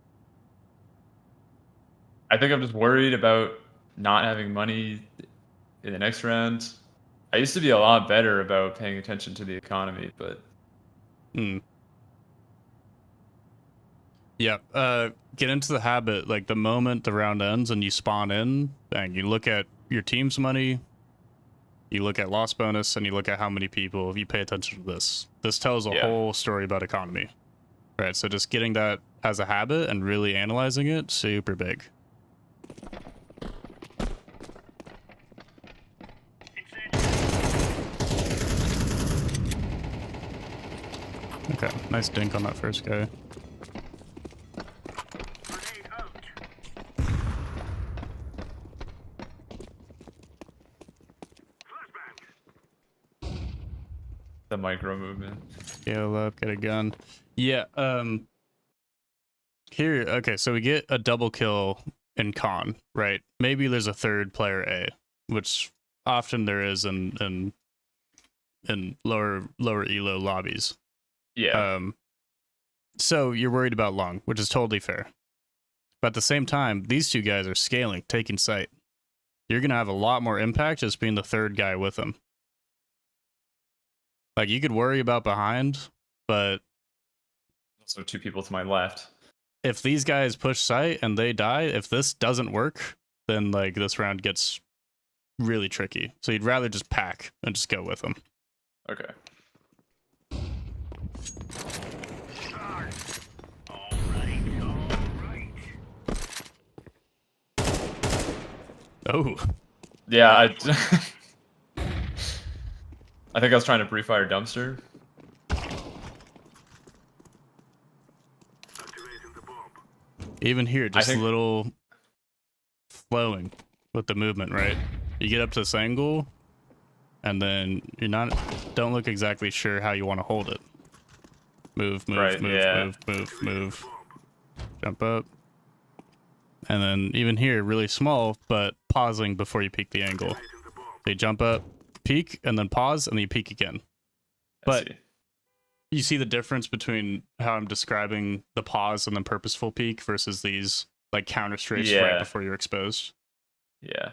I think I'm just worried about not having money in the next round. I used to be a lot better about paying attention to the economy, but Hmm. Yeah. Get into the habit. Like the moment the round ends and you spawn in, bang, you look at your team's money, you look at loss bonus, and you look at how many people. If you pay attention to this, this tells a Yeah. whole story about economy. Right. So just getting that as a habit and really analyzing it, super big. Okay, nice dink on that first guy. Grenade out. Flashbang. the micro movement. Scale up, get a gun. Yeah, here, okay, so we get a double kill in con, right? Maybe there's a third player A, which often there is in lower elo lobbies. Yeah. So you're worried about long, which is totally fair. But at the same time, these two guys are scaling, taking sight. You're going to have a lot more impact just being the third guy with them. Like, you could worry about behind, but Also 2 people to my left. if these guys push sight and they die, if this doesn't work, then, like, this round gets really tricky. So you'd rather just pack and just go with them. Okay. Oh, Yeah, I think I was trying to pre-fire dumpster. Activating the bomb. even here, just think- a little flowing with the movement, right? You get up to this angle, and then don't look exactly sure how you want to hold it. Move, Right, yeah. move. Jump up. And then even here, really small, but pausing before you peek the angle. Activating the bomb. So you jump up, peek, and then pause, and then you peek again. But See. you see the difference between how I'm describing the pause and then purposeful peek versus these like counter strafes right Yeah. before you're exposed. Yeah.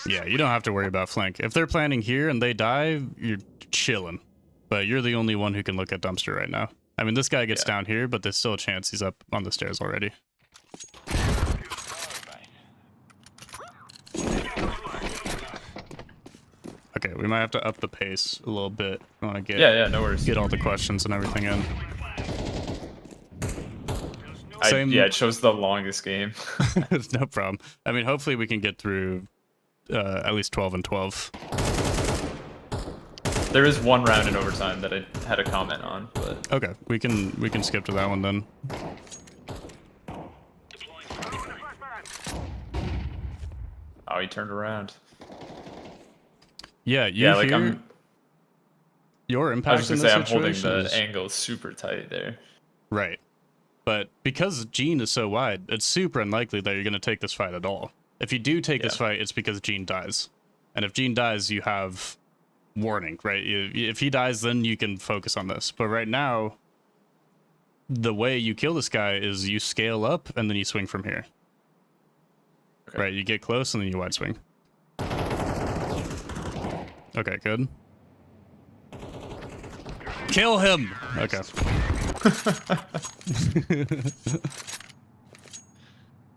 Yeah, you don't have to worry about flank. If they're planning here and they die, you're chilling. But you're the only one who can look at dumpster right now. I mean, this guy gets Yeah. down here, but there's still a chance he's up on the stairs already. Okay, we might have to up the pace a little bit. I want to get Yeah, no worries. get all the questions and everything in. Same- Yeah, it chose the longest game. No problem. I mean, hopefully we can get through at least 12 and 12. There is one round in overtime that I had a comment on, but Okay, we can skip to that one then. oh, he turned around. Yeah, you Yeah, like hear your I impact was in just this gonna say I'm holding situation the is angle super tight there. right, but because Gene is so wide, it's super unlikely that you're going to take this fight at all. If you do take this Yeah. fight, it's because Gene dies, and if Gene dies, you have warning, right? If he dies, then you can focus on this. But right now, the way you kill this guy is you scale up and then you swing from here. Okay. Right, you get close and then you wide swing. Okay, good. Kill him! Okay.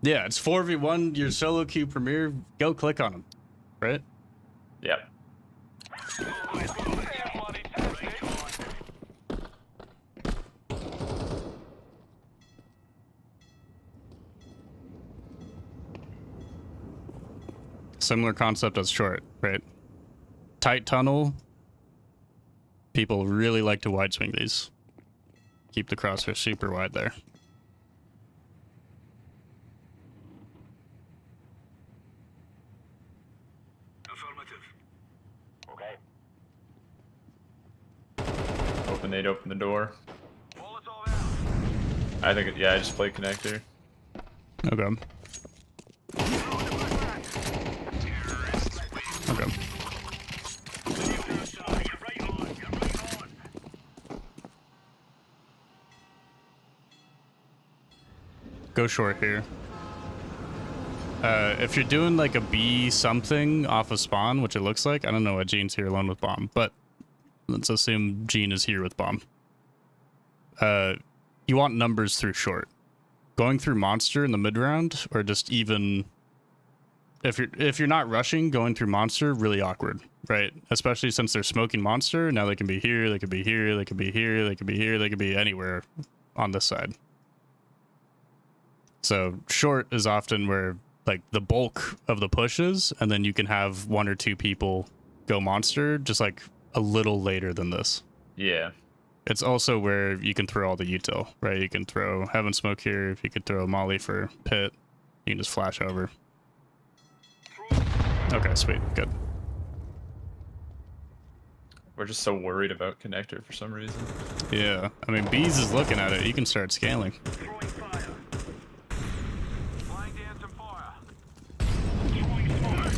Yeah, it's 4v1, your solo queue premiere, go click on him. Right? Yeah. Similar concept as short, right? Tight tunnel. People really like to wide swing these. Keep the crosshair super wide there. Affirmative. Okay. Open the door. Bullets all out. I think, yeah, I just played connector. Okay. Okay. Get right on. Get right on. Go short here. If you're doing like a B something off of spawn, which it looks like, I don't know what Gene's here alone with bomb, but let's assume Gene is here with bomb. You want numbers through short. Going through monster in the mid round, or just even if you're not rushing, going through monster, really awkward, right? Especially since they're smoking monster. Now they can be here, they could be here, they could be here, they could be here, they could be anywhere on this side. So short is often where like the bulk of the pushes, and then you can have 1 or 2 people go monster just like a little later than this. Yeah. It's also where you can throw all the util, right? You can throw Heaven Smoke here. If you could throw Molly for Pit, you can just flash over. Okay, sweet, good. We're just so worried about connector for some reason. Yeah, I mean, Bees is looking at it. You can start scaling. Throwing fire. Flying down some fire. Throwing smoke.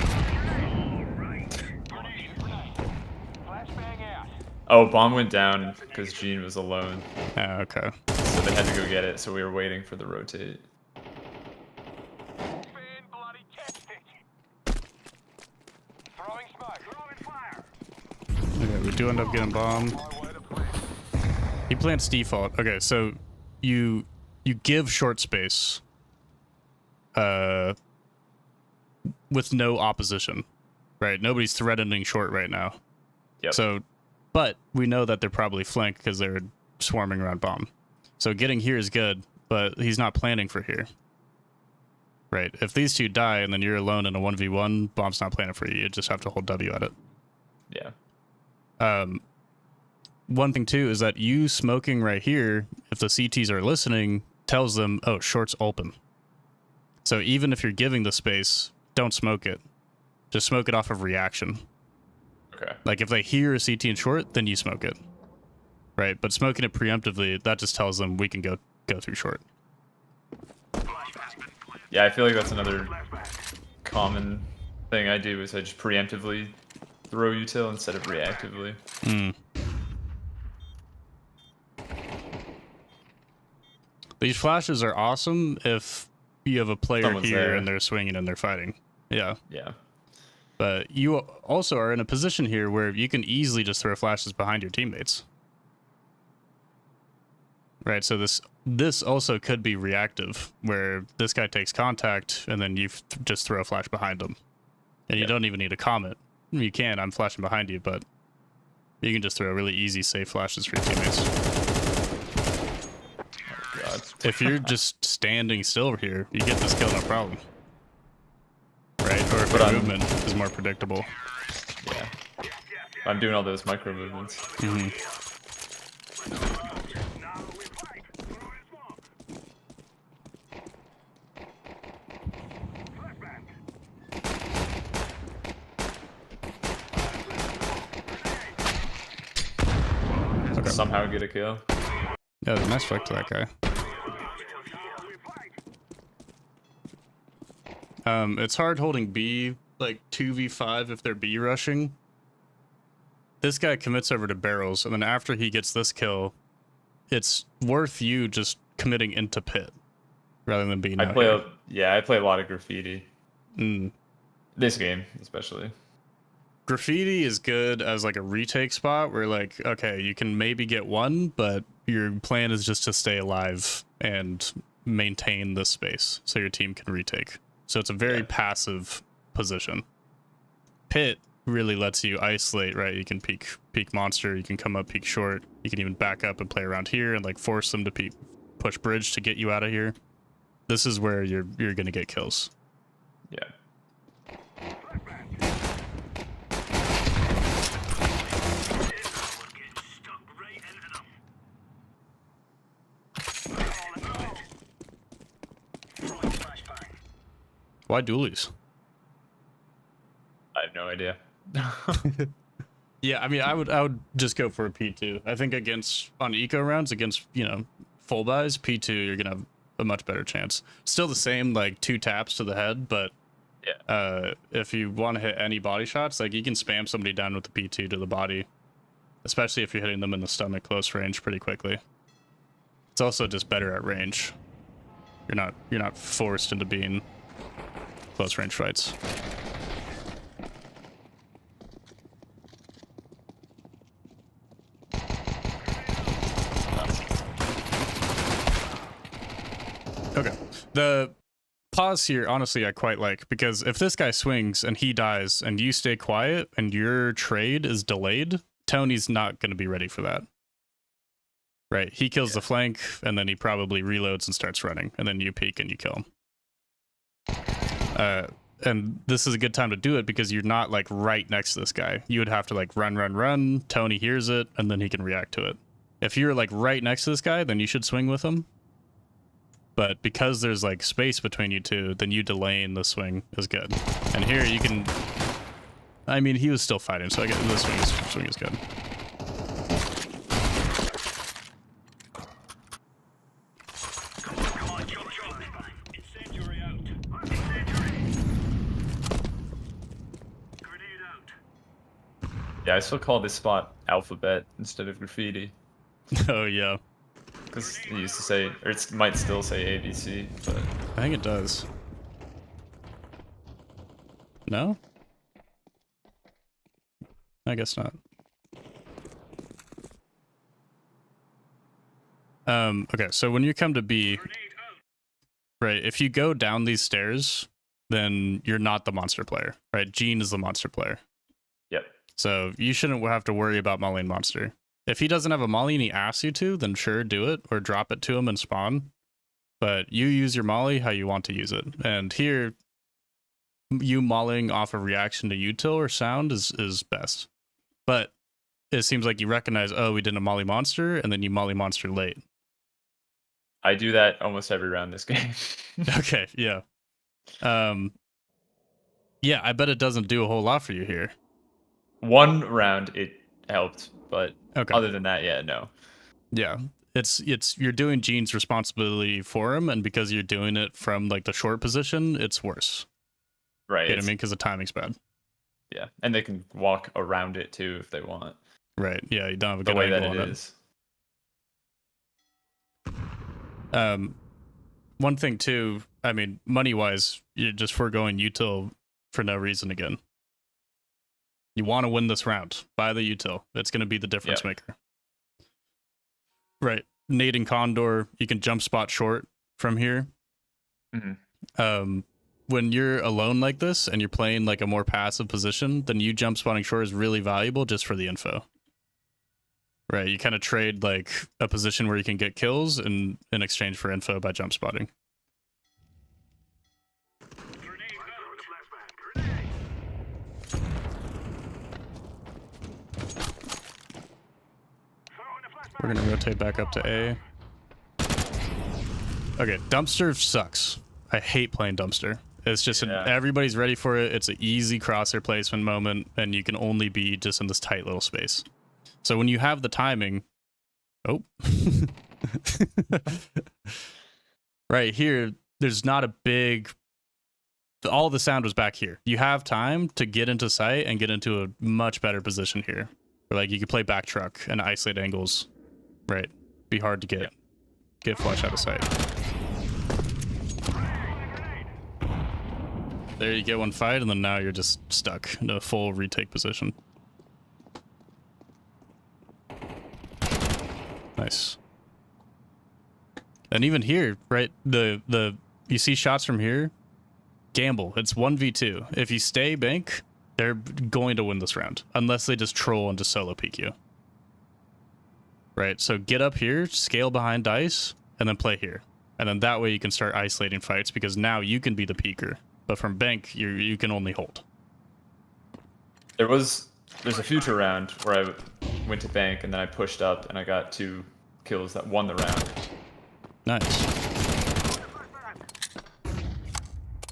Alright. Grenade. Flashbang out. Oh, bomb went down because Gene was alone. Ah, okay. So they had to go get it, so we were waiting for the rotate. Fan bloody tastic. Throwing smoke. Throwing fire. Okay, we do end up getting bomb. My way to plant. He plants default. Okay, so you give short space with no opposition, right? Nobody's threatening short right now. Yep. So, but we know that they're probably flanked because they're swarming around bomb. So getting here is good, but he's not planning for here. Right. If these two die and then you're alone in a 1v1, bomb's not planning for you. You just have to hold W at it. Yeah. One thing too is that you smoking right here, if the CTs are listening, tells them, oh, short's open. So even if you're giving the space, don't smoke it. Just smoke it off of reaction. Okay. Like if they hear a CT in short, then you smoke it. Right? But smoking it preemptively, that just tells them we can go through short. Yeah, I feel like that's another common thing I do is I just preemptively throw util instead of reactively. These flashes are awesome if you have a player Someone's here there. and they're swinging and they're fighting. Yeah. Yeah. But you also are in a position here where you can easily just throw flashes behind your teammates. Right, so this also could be reactive, where this guy takes contact and then you just throw a flash behind him. And you Yeah. don't even need a comment. You can, I'm flashing behind you, but you can just throw really easy, safe flashes for your teammates. Oh, God. If you're just standing still here, you get this kill no problem. Right, or if But your I'm- movement is more predictable. Yeah. I'm doing all those micro movements. Mm-hmm. Now we fight. Throwing smoke. Flashbang. Okay. Somehow get a kill. Yeah, nice flick to that guy. It's hard holding B, like 2v5 if they're B rushing. This guy commits over to barrels, and then after he gets this kill, it's worth you just committing into pit rather than being I out play here. I play a lot of graffiti. Mm. This game, especially. Graffiti is good as like a retake spot where like, okay, you can maybe get one, but your plan is just to stay alive and maintain this space so your team can retake. So it's a very passive position. Pit really lets you isolate, right? You can peek monster, you can come up, peek short, you can even back up and play around here and like force them to push bridge to get you out of here. This is where you're gonna get kills. Yeah. Why dualies? I have no idea. Yeah, I mean, I would just go for a P2. I think on eco rounds against, full buys, P2 you're gonna have a much better chance. Still the same, like 2 taps to the head, but Yeah. if you want to hit any body shots, like you can spam somebody down with the P2 to the body, especially if you're hitting them in the stomach close range pretty quickly. It's also just better at range. You're not forced into being close range fights. Okay. The pause here, honestly, I quite like, because if this guy swings and he dies and you stay quiet and your trade is delayed, Tony's not going to be ready for that. Right? He kills the flank and then he probably reloads and starts running, and then you peek and you kill him. And this is a good time to do it because you're not like right next to this guy. You would have to like run. Tony hears it and then he can react to it. If you're like right next to this guy, then you should swing with him. But because there's like space between you two, then you delaying the swing is good. And here you can, I mean, he was still fighting, so I guess the swing is good. Come on, chop chop. Incendiary out. Incendiary. Grenade out. Yeah, I still call this spot alphabet instead of graffiti. Oh yeah, Because it used to say, or it might still say ABC, but I think it does. No? I guess not. Okay, so when you come to B, Grenade out. right, if you go down these stairs, then you're not the monster player, right? Gene is the monster player. yep. So you shouldn't have to worry about mollying monster. If he doesn't have a molly and he asks you to, then sure, do it, or drop it to him and spawn. But you use your molly how you want to use it. And here, you mollying off a reaction to util or sound is best. But it seems like you recognize, oh, we did a molly monster, and then you molly monster late. I do that almost every round this game. Okay, yeah. Yeah, I bet it doesn't do a whole lot for you here. One round it helped, but Okay. other than that, yeah, no. Yeah. It's you're doing Gene's responsibility for him, and because you're doing it from like the short position, it's worse. Right. You know what I mean? Because the timing's bad. Yeah, and they can walk around it too if they want. Right. Yeah, you don't have a The good way that angle it on is. One thing too, I mean, money wise, you're just foregoing util for no reason again. You want to win this round. Buy the util. It's going to be the difference maker. Right. Nading Condor, you can jump spot short from here. Mhm. When you're alone like this and you're playing like a more passive position, then you jump spotting short is really valuable just for the info. Right. You kind of trade like a position where you can get kills in exchange for info by jump spotting. Grenade out. Grenade. Throwing a flashbang. We're going to rotate back up to A. Okay, dumpster sucks. I hate playing dumpster. It's just everybody's ready for it. It's an easy crosshair placement moment, and you can only be just in this tight little space. So when you have the timing, oh, right here, there's not a big. All the sound was back here. You have time to get into sight and get into a much better position here. Where, like, you could play back truck and isolate angles. Right, be hard to get flush out of sight. There you get one fight, and then now you're just stuck in a full retake position. Nice. And even here, right, the you see shots from here, gamble. It's 1v2. If you stay bank, they're going to win this round. Unless they just troll and just solo peek you. Right, so get up here, scale behind dice, and then play here. And then that way you can start isolating fights, because now you can be the peeker. But from bank, you can only hold. There's a future round where I went to bank and then I pushed up and I got 2 kills that won the round. Nice.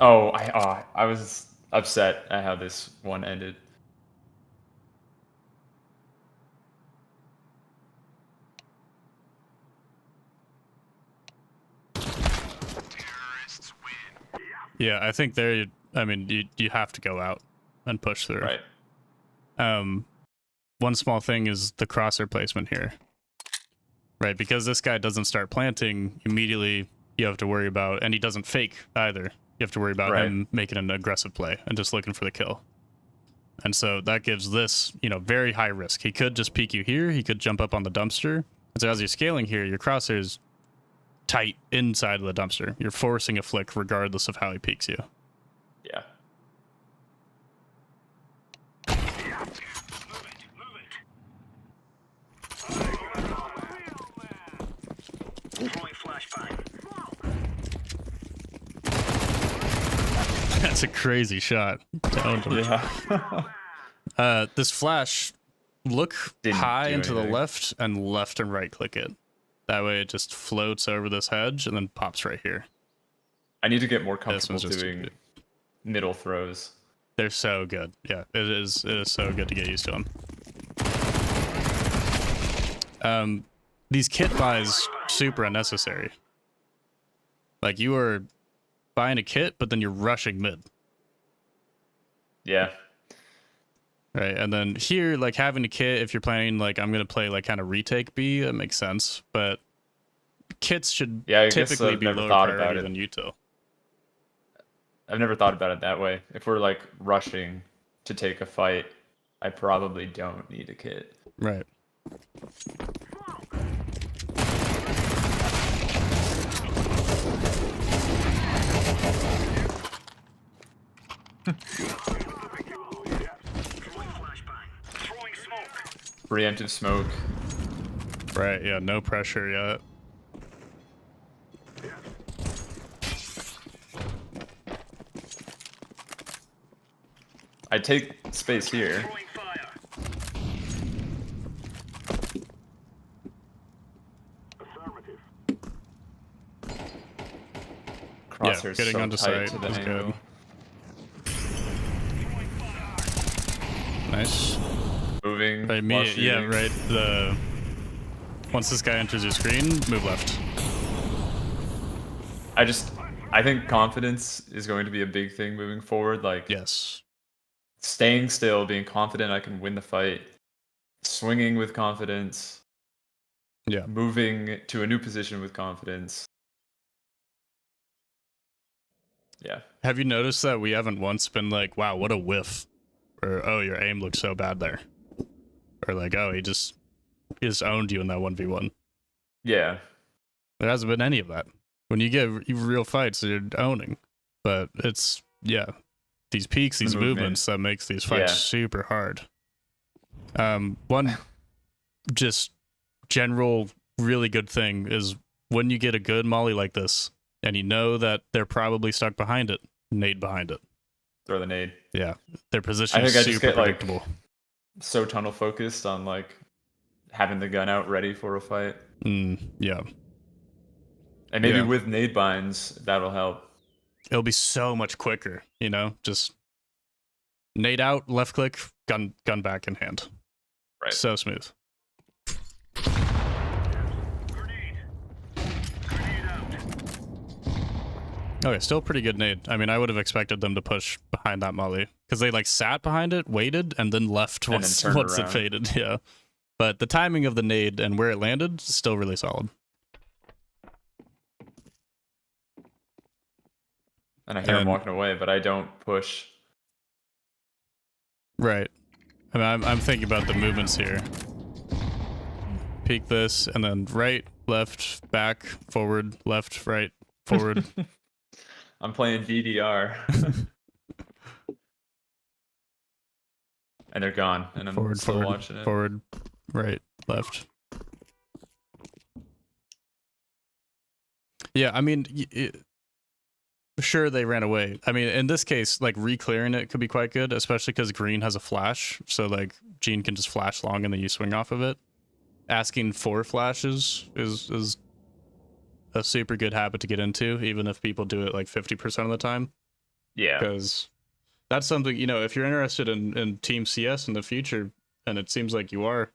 Oh, I was upset at how this one ended. Terrorists win. Yeah, I think there, I mean, you have to go out and push through. Right. One small thing is the crosshair placement here. Right, because this guy doesn't start planting immediately, you have to worry about, and he doesn't fake either. You have to worry about Right. him making an aggressive play and just looking for the kill. And so that gives this, very high risk. He could just peek you here. He could jump up on the dumpster. And so as you're scaling here, your crosshair's tight inside of the dumpster. You're forcing a flick regardless of how he peeks you. Yeah. Throwing flashbang. That's a crazy shot. Downed him. Yeah. This flash, look Didn't high do and to the anything. left and right click it. That way it just floats over this hedge and then pops right here. I need to get more This comfortable one's just too doing good. middle throws. They're so good. Yeah, it is so good to get used to them. These kit buys super unnecessary. Like you are buying a kit, but then you're rushing mid. Yeah. Right, and then here, like having a kit, if you're planning, like I'm gonna play like kind of retake B, that makes sense. But kits should Yeah, I guess typically I've be never lower thought about priority it. than util. I've never thought about it that way. If we're like rushing to take a fight, I probably don't need a kit. Right. Throwing flashbang. Throwing smoke. Preemptive smoke. Right. Yeah. No pressure yet. I take space here. Throwing fire. Affirmative. Crosshair's getting so onto tight site to the is angle. good. Nice. Moving. Right, while yeah, shooting. right. Once this guy enters your screen, move left. I think confidence is going to be a big thing moving forward. Like Yes. staying still, being confident I can win the fight, swinging with confidence, Yeah. moving to a new position with confidence. Yeah. Have you noticed that we haven't once been like, wow, what a whiff? Or, oh, your aim looks so bad there. Or like, oh, he just owned you in that 1v1. Yeah. There hasn't been any of that. When you get real fights, you're owning. But it's, yeah, these peaks, these movement. movements that makes these fights Yeah. super hard. One just general really good thing is when you get a good molly like this and you know that they're probably stuck behind it, nade behind it. Throw the nade. Yeah, their position I is think I just super get like predictable. so tunnel focused on like having the gun out ready for a fight. Yeah, And maybe Yeah. with nade binds, that'll help. it'll be so much quicker. Just nade out, left click, gun back in hand. Right. So smooth. Grenade. Grenade out. Okay, still pretty good nade. I mean, I would have expected them to push behind that molly because they like sat behind it, waited, and then left And then once turned it around. faded. Yeah, but the timing of the nade and where it landed is still really solid. And I hear him And- walking away, but I don't push. Right. I mean, I'm thinking about the movements here. Peek this, and then right, left, back, forward, left, right, forward. I'm playing DDR. And they're gone. And I'm forward, still forward, watching it. forward, right, left. Yeah, I mean, sure they ran away. I mean, in this case, like re-clearing it could be quite good, especially because green has a flash, so like Gene can just flash long and then you swing off of it. Asking for flashes is a super good habit to get into, even if people do it like 50% of the time. Yeah. Because that's something, if you're interested in Team CS in the future, and it seems like you are,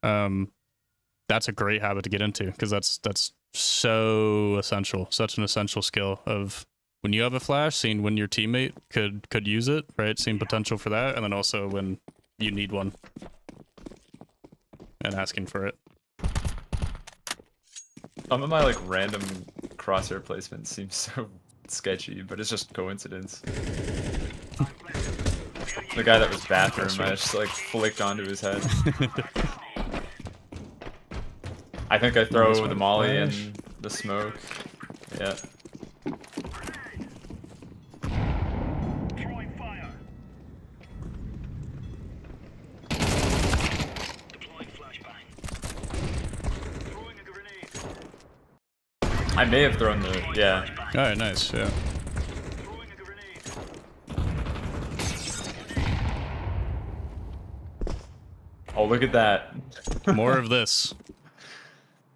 that's a great habit to get into because that's so essential, such an essential skill of when you have a flash, seeing when your teammate could use it, right? Seeing potential for that, and then also when you need one and asking for it. Some of my like random crosshair placement seems so sketchy, but it's just coincidence. The guy that was bathroom, I just like flicked onto his head. I think I throw Nice the one. molly Flash. and the smoke. Yeah. Throwing fire. Deploying flashbang. Throwing a grenade. I may have thrown the, yeah. All right, nice. Yeah. Throwing a grenade. Oh, look at that. More of this.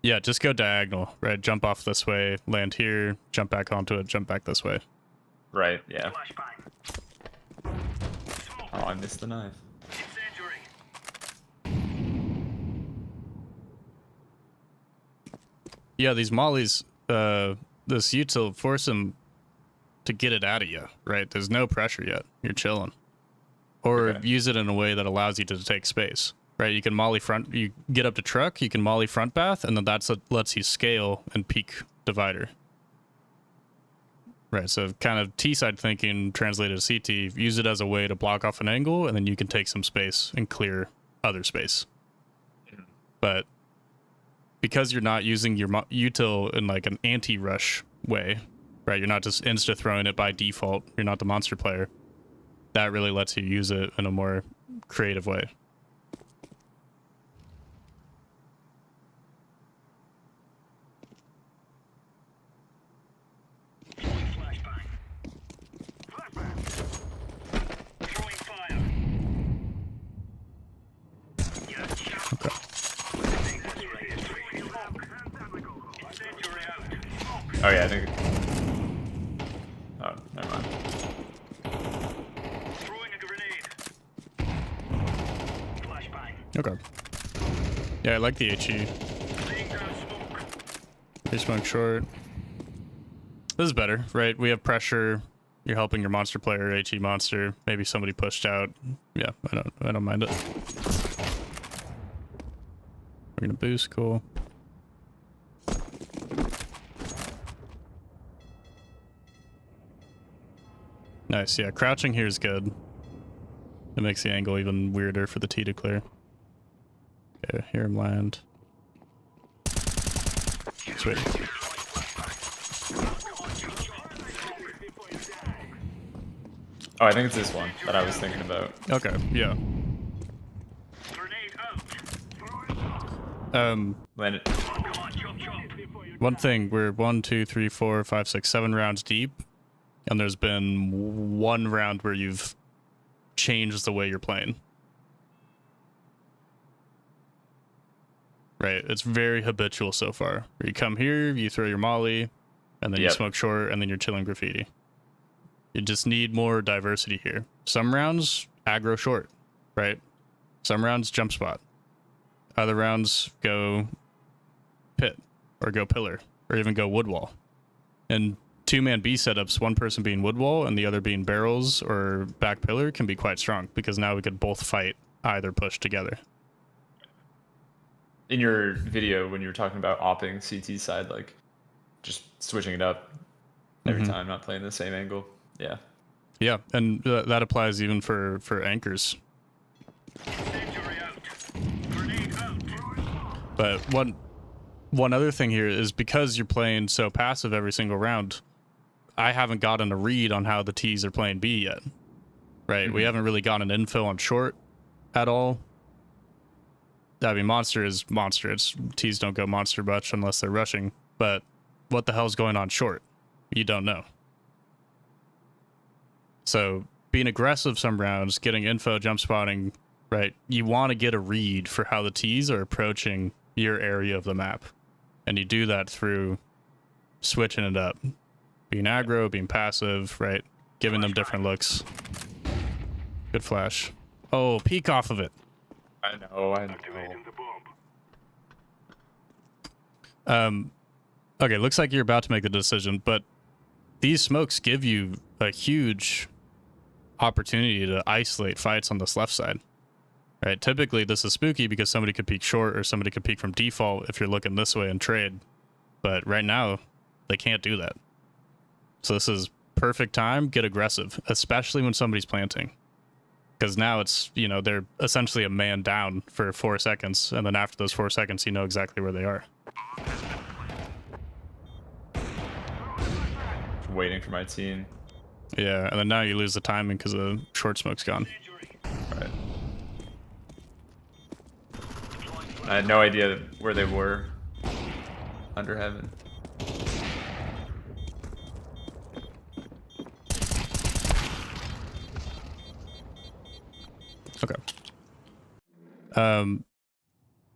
Yeah, just go diagonal, right? Jump off this way, land here, jump back onto it, jump back this way. Right, yeah. Flashbang. Smoke. Oh, I missed the knife. Incendiary. Yeah, these mollies, this util force them to get it out of you, right? There's no pressure yet. You're chilling. Or Okay. use it in a way that allows you to take space, right? You can molly front, you get up to truck, you can molly front bath, and then that's what lets you scale and peak divider. Right, so kind of T-side thinking translated to CT, use it as a way to block off an angle, and then you can take some space and clear other space. But because you're not using your util in like an anti-rush way, right? You're not just insta throwing it by default. You're not the monster player. That really lets you use it in a more creative way. Throwing flashbang. Flashbang. Throwing fire. Yeah. Okay. Incendiary out. Oh yeah, I think. Oh, never mind. Throwing a grenade. Flashbang. Okay. Yeah, I like the HE. Laying down smoke. Free smoke short. This is better, right? We have pressure. You're helping your monster player, HE monster. Maybe somebody pushed out. Yeah, I don't mind it. We're gonna boost, cool. Nice, yeah. Crouching here is good. It makes the angle even weirder for the T to clear. Okay, hear him land. Sweet. Oh, I think it's this one that I was thinking about. Okay, yeah. Grenade out. Landed. Come on, chop chop. One thing, we're 1, 2, 3, 4, 5, 6, 7 rounds deep, and there's been one round where you've changed the way you're playing. Right, it's very habitual so far. You come here, you throw your molly, and then you Yep. smoke short, and then you're chilling graffiti. You just need more diversity here. Some rounds, aggro short, right? Some rounds, jump spot. Other rounds, go pit, or go pillar, or even go wood wall. And two-man B setups, one person being wood wall and the other being barrels or back pillar, can be quite strong, because now we could both fight either push together. In your video, when you were talking about opping CT side, like just switching it up every Mhm. time, not playing the same angle. Yeah. Yeah, and that applies even for anchors. Incendiary out. Grenade out. But one other thing here is, because you're playing so passive every single round, I haven't gotten a read on how the T's are playing B yet. Right? We haven't really gotten info on short at all. I mean, monster is monster. It's T's don't go monster much unless they're rushing. But what the hell's going on short? You don't know. So being aggressive some rounds, getting info, jump spotting, right? You want to get a read for how the T's are approaching your area of the map. And you do that through switching it up. Being aggro, being passive, right? Giving them different looks. Good flash. Oh, peek off of it. I know. Activating the bomb. Okay, looks like you're about to make the decision, but these smokes give you a huge opportunity to isolate fights on this left side. Right? Typically, this is spooky because somebody could peek short or somebody could peek from default if you're looking this way and trade. But right now, they can't do that. So this is perfect time. Get aggressive, especially when somebody's planting. Because now it's, you know, they're essentially a man down for 4 seconds. And then after those 4 seconds, you know exactly where they are. Waiting for my team. Yeah, and then now you lose the timing because the short smoke's gone. Right. I had no idea where they were under heaven. Okay.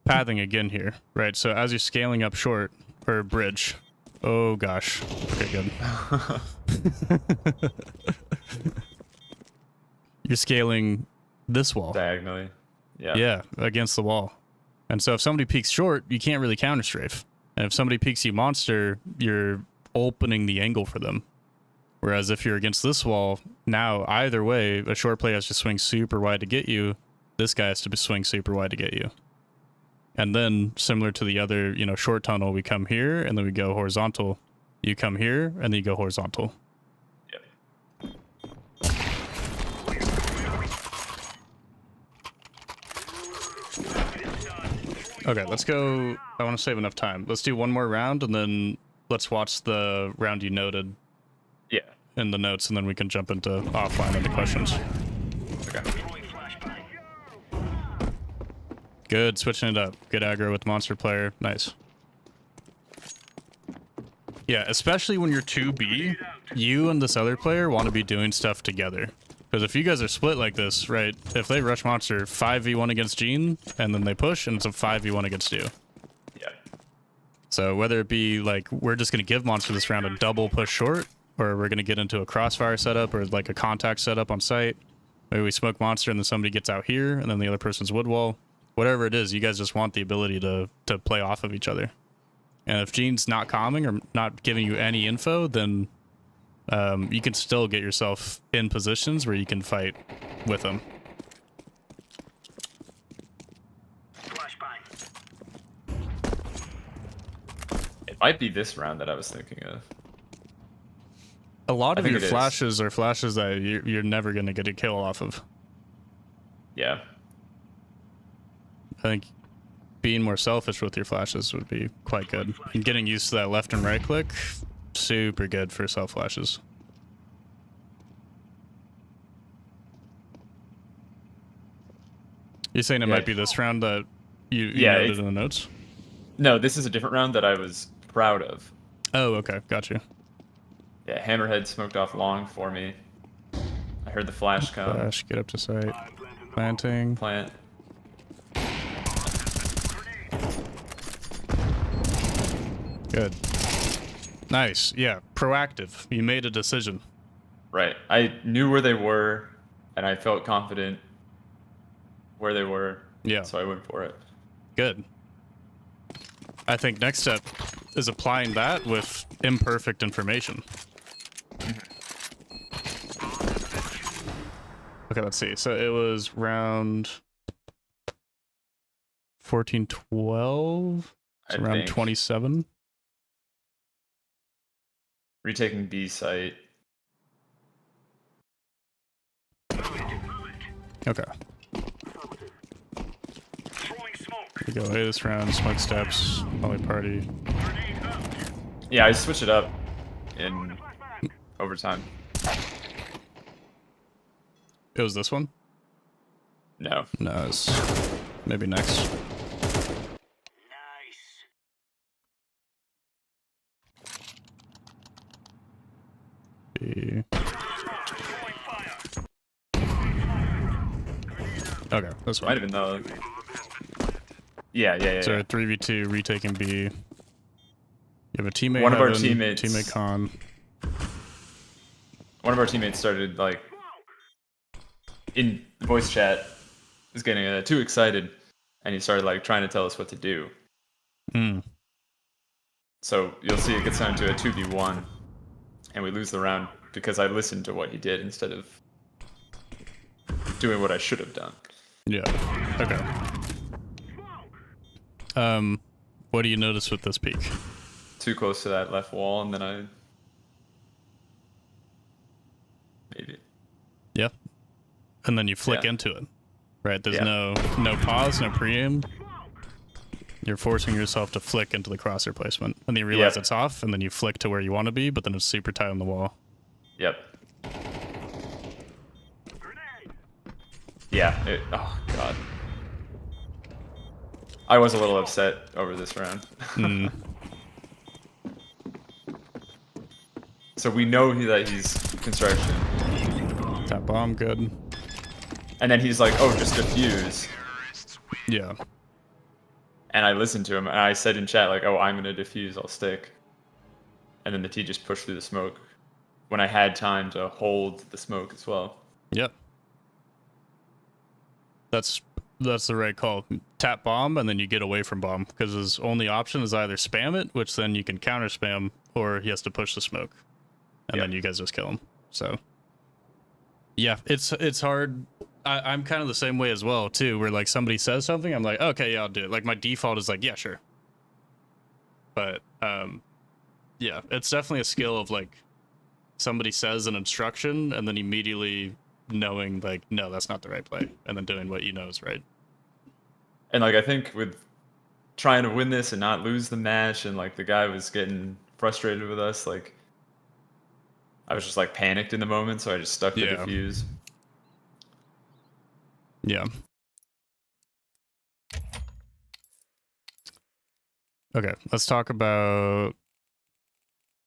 Pathing again here, right? So as you're scaling up short or bridge, oh gosh. Okay, good. You're scaling this wall. Diagonally. Yeah. Yeah, against the wall. And so if somebody peeks short, you can't really counter strafe. And if somebody peeks you monster, you're opening the angle for them. Whereas if you're against this wall, now either way, a short player has to swing super wide to get you. This guy has to swing super wide to get you. And then, similar to the other, you know, short tunnel, we come here and then we go horizontal. You come here and then you go horizontal. Yep. Okay, let's go. I want to save enough time. Let's do one more round and then let's watch the round you noted Yeah. in the notes, and then we can jump into offline into questions. Okay. Good, switching it up. Good aggro with monster player. Nice. Yeah, especially when you're 2B, you and this other player want to be doing stuff together. Because if you guys are split like this, right, if they rush monster 5v1 against Gene, and then they push, and it's a 5v1 against you. Yeah. So whether it be like, we're just going to give monster this round a double push short, or we're going to get into a crossfire setup, or like a contact setup on site. Maybe we smoke monster and then somebody gets out here, and then the other person's wood wall. Whatever it is, you guys just want the ability to play off of each other. And if Gene's not calming or not giving you any info, then you can still get yourself in positions where you can fight with him. It might be this round that I was thinking of. A lot I of think your it is. flashes are flashes that you're never going to get a kill off of. Yeah. I think being more selfish with your flashes would be quite good. And getting used to that left and right click, super good for self flashes. You're saying it Yeah. might be this round that you Yeah, noted it's- in the notes? No, this is a different round that I was proud of. Oh, okay, got you. Yeah, Hammerhead smoked off long for me. I heard the flash come. Flash, get up to site. Planting. Plant. Good. Nice. Yeah, proactive. You made a decision. Right. I knew where they were, and I felt confident where they were. Yeah. So I went for it. Good. I think next step is applying that with imperfect information. Okay, let's see. So it was round 14, 12? I So around think. 27? Retaking B site. Okay. Throwing smoke. We go A this round, smoke steps, poly party. Grenade out. Yeah, I switched it up in overtime. It was this one? No. No, it's maybe next. Nice. B. Throwing fire. Okay, this Might one. have been the. Yeah. So 3v2, retaking B. You have a teammate. One of our heaven, teammates- Teammate con. One of our teammates started like in voice chat was getting too excited, and he started like trying to tell us what to do. Hmm. So you'll see it gets down to a 2v1, and we lose the round because I listened to what he did instead of doing what I should have done. Yeah. Okay. What do you notice with this peak? Too close to that left wall, and then I maybe. Yeah. And then you flick Yeah. into it. Right? There's Yeah. no pause, no pre-aim. You're forcing yourself to flick into the crosshair placement. And then you realize Yep. it's off, and then you flick to where you want to be, but then it's super tight on the wall. Yep. Grenade. Yeah. Oh god. I was a little upset over this round. Mm. So we know that he's construction, Tap bomb, good. and then he's like, "Oh, just defuse." Yeah. And I listened to him, and I said in chat like, "Oh, I'm gonna defuse. I'll stick." And then the T just pushed through the smoke when I had time to hold the smoke as well. Yep. That's the right call. Tap bomb, and then you get away from bomb, because his only option is either spam it, which then you can counter spam, or he has to push the smoke, and then you guys just kill him. So yeah, it's hard. I'm kind of the same way as well too, where like somebody says something, I'm like, okay, yeah, I'll do it. Like my default is like, yeah, sure. But yeah, it's definitely a skill of like somebody says an instruction and then immediately knowing like, no, that's not the right play, and then doing what you know is right. And like I think with trying to win this and not lose the match, and like the guy was getting frustrated with us, like I was just like panicked in the moment, so I just stuck the Yeah. defuse. Yeah. Okay, let's talk about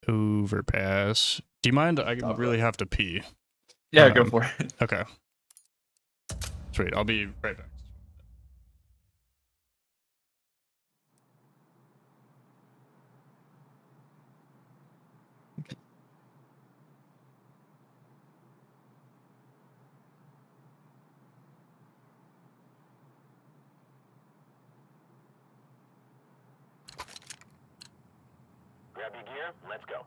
overpass. Do you mind? I really have to pee. Yeah, go for it. Okay. Sweet. I'll be right back. Grab your gear. Let's go.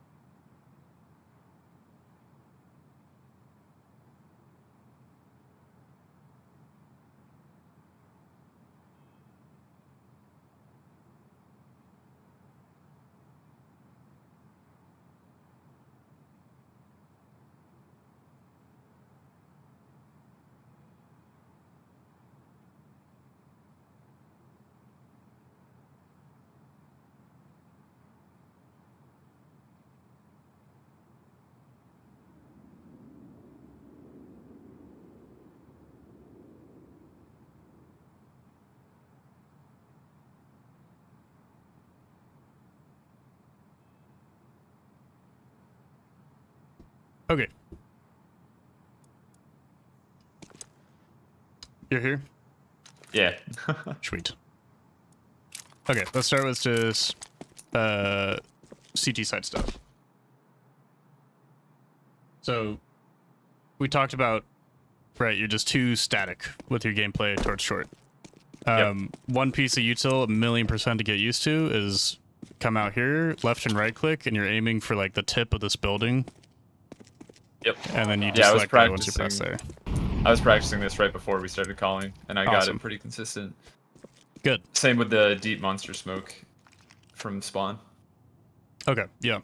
Okay. You're here? Yeah. Sweet. Okay, let's start with just CT side stuff. So we talked about, right, you're just too static with your gameplay towards short. One piece of util 1,000,000% to get used to is come out here, left and right click, and you're aiming for like the tip of this building. Yep. And then you Yeah, I just was let go once you press practicing. there. I was practicing this right before we started calling, and I got Awesome. it pretty consistent. Good. Same with the deep monster smoke from spawn. Okay, yeah.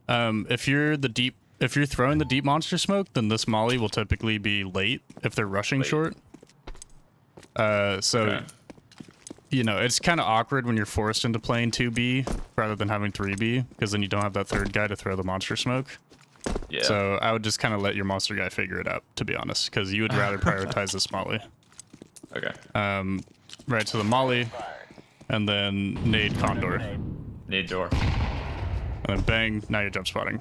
If you're throwing the deep monster smoke, then this molly will typically be late if they're rushing Late. short. So Okay. you know, it's kind of awkward when you're forced into playing 2B rather than having 3B, because then you don't have that third guy to throw the monster smoke. Yeah. So I would just kind of let your monster guy figure it out, to be honest, because you would rather prioritize this molly. Okay. Right to the molly, and then nade condor, Nade door. and then bang, now you're jump spotting,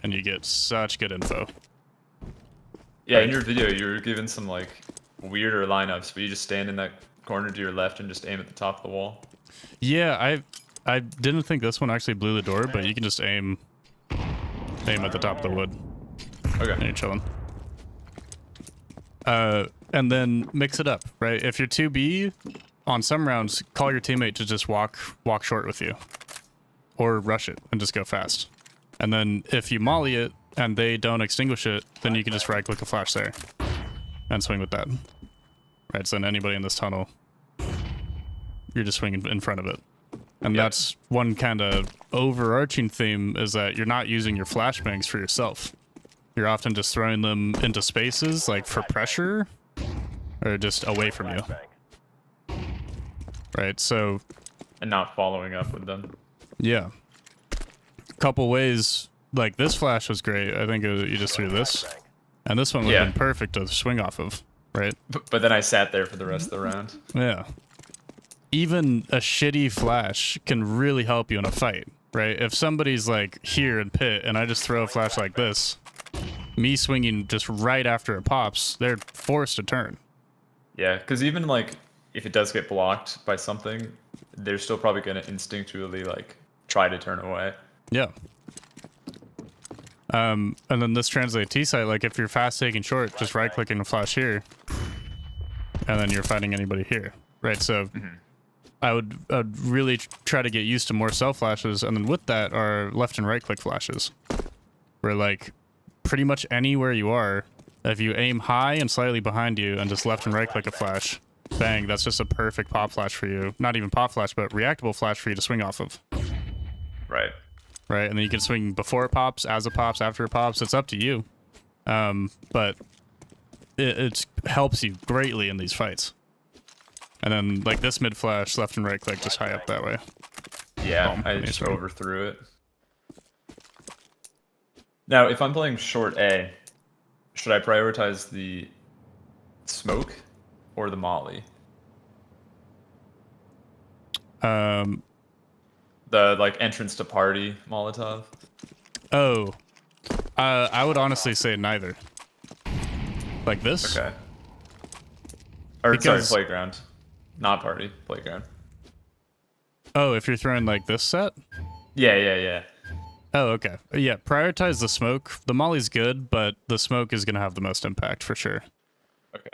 and you get such good info. Yeah, in your video you were given some like weirder lineups, but you just stand in that corner to your left and just aim at the top of the wall. Yeah, I didn't think this one actually blew the door, but you can just aim at the top of the wood. Okay. And you're chilling. And then mix it up, right? If you're 2B, on some rounds, call your teammate to just walk short with you. Or rush it and just go fast. And then if you molly it and they don't extinguish it, then you can just right click a flash there. And swing with that. Right, so then anybody in this tunnel, you're just swinging in front of it. And Yep. that's one kind of overarching theme, is that you're not using your flashbangs for yourself. you're often just throwing them into spaces, like for pressure, or just away from you. Right, so... And not following up with them. Yeah. Couple ways, like this flash was great. I think you just threw this. And this one would have been perfect to swing off of, right? But then I sat there for the rest of the round. Yeah. Even a shitty flash can really help you in a fight, right? If somebody's like here in pit and I just throw a flash like this, me swinging just right after it pops, they're forced to turn. Yeah, because even like if it does get blocked by something, they're still probably going to instinctually like try to turn away. Yeah. And then this translate T-side, like if you're fast taking short, just right clicking a flash here, and then you're fighting anybody here, right? So I would really try to get used to more self flashes, and then with that are left and right click flashes, where like pretty much anywhere you are, if you aim high and slightly behind you and just left and right click a flash, bang, that's just a perfect pop flash for you. Not even pop flash, but reactable flash for you to swing off of. Right. Right, and then you can swing before it pops, as it pops, after it pops. It's up to you. But it helps you greatly in these fights. And then, like this mid flash, left and right click, just high up that way. Yeah, Boom. I just overthrew it. Now, if I'm playing short A, should I prioritize the smoke or the molly? The like entrance to party Molotov. Oh, I would honestly say neither. Like this? Okay. Or Because- sorry, playground, not party, playground. Oh, if you're throwing like this set? Yeah. Oh, okay. Yeah, prioritize the smoke. The molly's good, but the smoke is going to have the most impact for sure. Okay.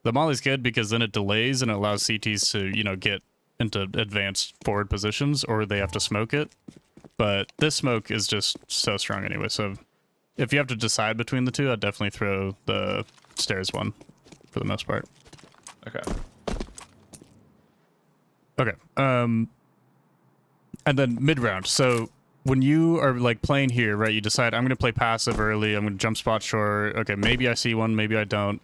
The molly's good because then it delays and it allows CTs to, you know, get into advanced forward positions, or they have to smoke it. But this smoke is just so strong anyway, so if you have to decide between the two, I'd definitely throw the stairs one for the most part. Okay. Okay. And then mid-round. So when you are like playing here, right, you decide I'm going to play passive early, I'm going to jump spot short. Okay, maybe I see one, maybe I don't.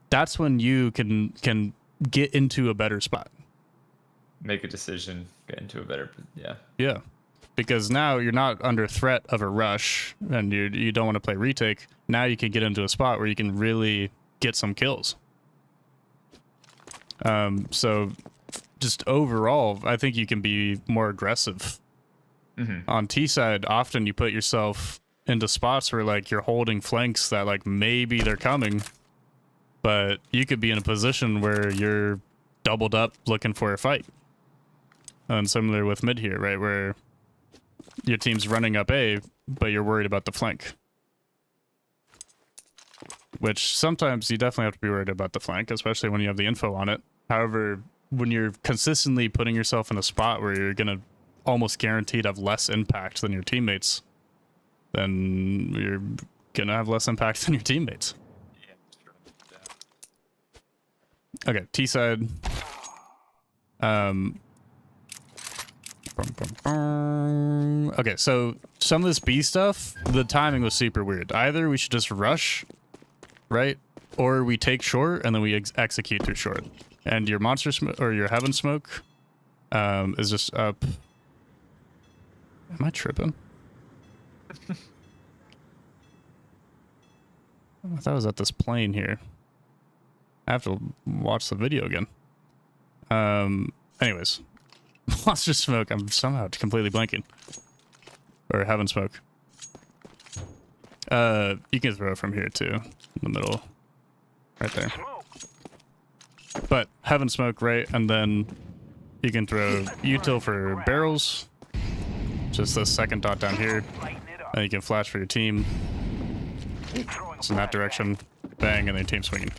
That's when you can get into a better spot. Make a decision, get into a better, yeah. Yeah. Because now you're not under threat of a rush and you don't want to play retake. Now you can get into a spot where you can really get some kills. So just overall, I think you can be more aggressive. On T side, often you put yourself into spots where like you're holding flanks that like maybe they're coming, but you could be in a position where you're doubled up looking for a fight. And similar with mid here, right, where your team's running up A, but you're worried about the flank. Which sometimes you definitely have to be worried about the flank, especially when you have the info on it. However, when you're consistently putting yourself in a spot where you're going to almost guaranteed have less impact than your teammates, then you're going to have less impact than your teammates. Okay, T side. Okay, so some of this B stuff, the timing was super weird. Either we should just rush, right? Or we take short and then we execute through short. And your monster smoke or your heaven smoke is just up. Am I tripping? I thought I was at this plane here. I have to watch the video again. Anyways. Monster smoke, I'm somehow completely blanking. Or heaven smoke. You can throw it from here too. In the middle. Right there. But heaven smoke, right? And then you can throw util for barrels. Just the second dot down here. And you can flash for your team. It's in that direction. Bang, and then team swinging.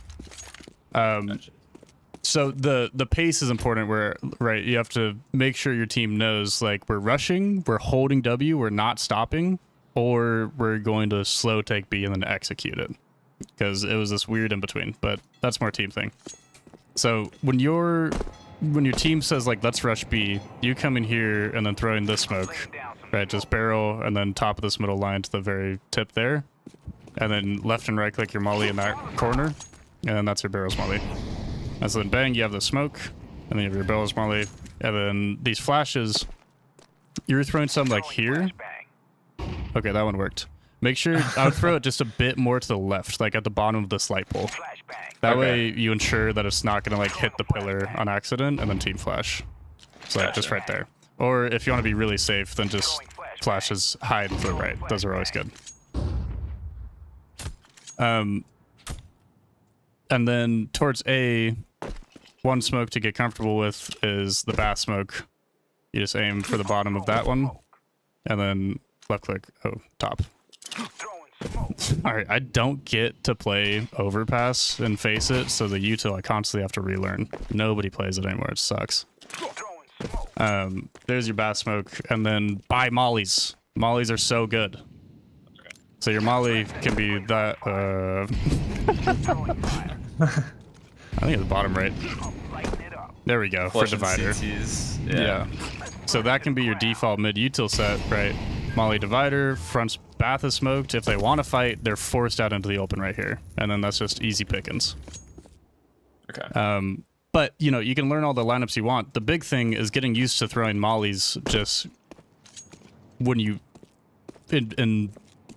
So the pace is important where, right, you have to make sure your team knows, like, we're rushing, we're holding W, we're not stopping, or we're going to slow take B and then execute it. Because it was this weird in between, but that's more team thing. So when your team says, like, let's rush B, you come in here and then throw in this smoke, right, just barrel and then top of this middle line to the very tip there, and then left and right click your molly in that corner, and then that's your barrels molly. And so then bang, you have the smoke, and then you have your barrels molly, and then these flashes, you're throwing some like here. Okay, that one worked. Make sure, I would throw it just a bit more to the left, like at the bottom of this light pole. That way you ensure that it's not gonna like hit the pillar on accident and then team flash. So like, just right there. Or if you want to be really safe, then just flashes hide to the right. Those are always good. And then towards A, one smoke to get comfortable with is the bath smoke. You just aim for the bottom of that one, and then left click, top. Alright, I don't get to play Overpass and Face It, so the util I constantly have to relearn. Nobody plays it anymore, it sucks. There's your bath smoke, and then buy mollies. Mollies are so good. So your molly can be that, I think at the bottom right. There we go, for divider. Yeah. So that can be your default mid-util set, right? Molly divider, front's bath is smoked. If they want to fight, they're forced out into the open right here. And then that's just easy pickings. Okay. But, you know, you can learn all the lineups you want. The big thing is getting used to throwing mollies just when you...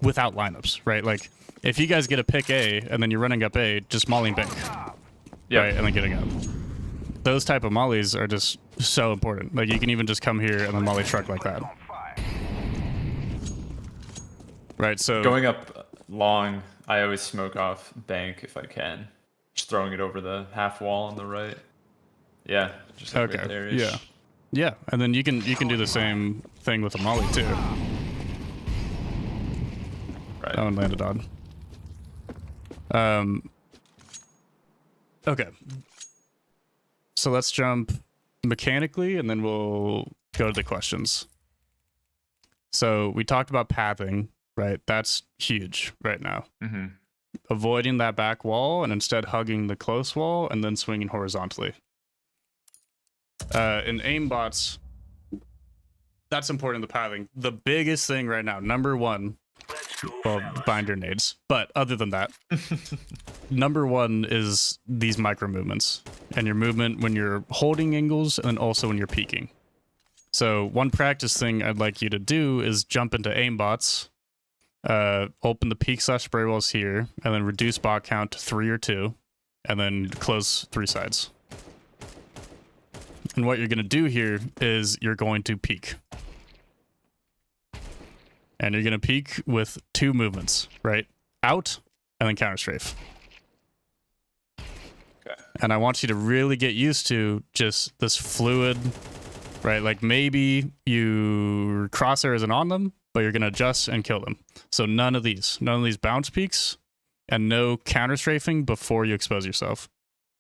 without lineups, right? Like, if you guys get a pick A, and then you're running up A, just mollying bank. Yeah. Right, and then getting up. Those type of mollies are just so important. Like, you can even just come here and then molly truck like that. Right, so... Going up long, I always smoke off bank if I can. Just throwing it over the half wall on the right. Yeah, just like right there-ish. Yeah. Yeah, and then you can do the same thing with a molly too. Right. That one landed odd. Okay. So let's jump mechanically, and then we'll go to the questions. So we talked about pathing, right? That's huge right now. Mm-hmm. Avoiding that back wall and instead hugging the close wall and then swinging horizontally. In aimbots, that's important in the pathing. The biggest thing right now, number one, well, binder nades. But other than that, number one is these micro movements. And your movement when you're holding angles and also when you're peeking. So one practice thing I'd like you to do is jump into aimbots, open the peak / spray walls here, and then reduce bot count to 3 or 2, and then close 3 sides. And what you're going to do here is you're going to peek. And you're going to peek with 2 movements, right? Out, and then counter strafe. Okay. And I want you to really get used to just this fluid, right? Like maybe your crosshair isn't on them, but you're going to adjust and kill them. So none of these bounce peeks, and no counter strafing before you expose yourself.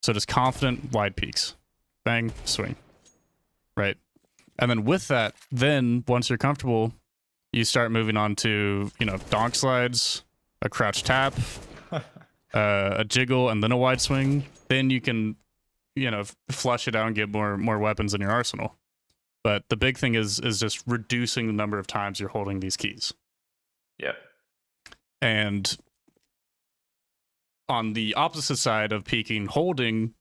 So just confident wide peeks. Bang, swing. Right? And then with that, then once you're comfortable, you start moving on to, you know, donk slides, a crouch tap, a jiggle, and then a wide swing. Then you can, you know, flush it out and get more weapons in your arsenal. But the big thing is just reducing the number of times you're holding these keys. Yep. And on the opposite side of peeking, holding,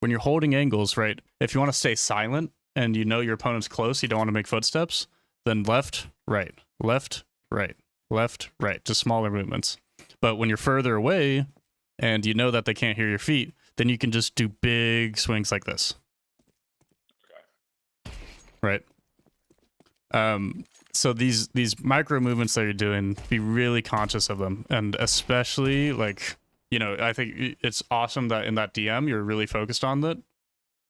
when you're holding angles, right, if you want to stay silent and you know your opponent's close, you don't want to make footsteps, then left, right, left, right, left, right, just smaller movements. But when you're further away and you know that they can't hear your feet, then you can just do big swings like this. Okay. Right? So these micro movements that you're doing, be really conscious of them. And especially, like, you know, I think it's awesome that in that DM, you're really focused on that.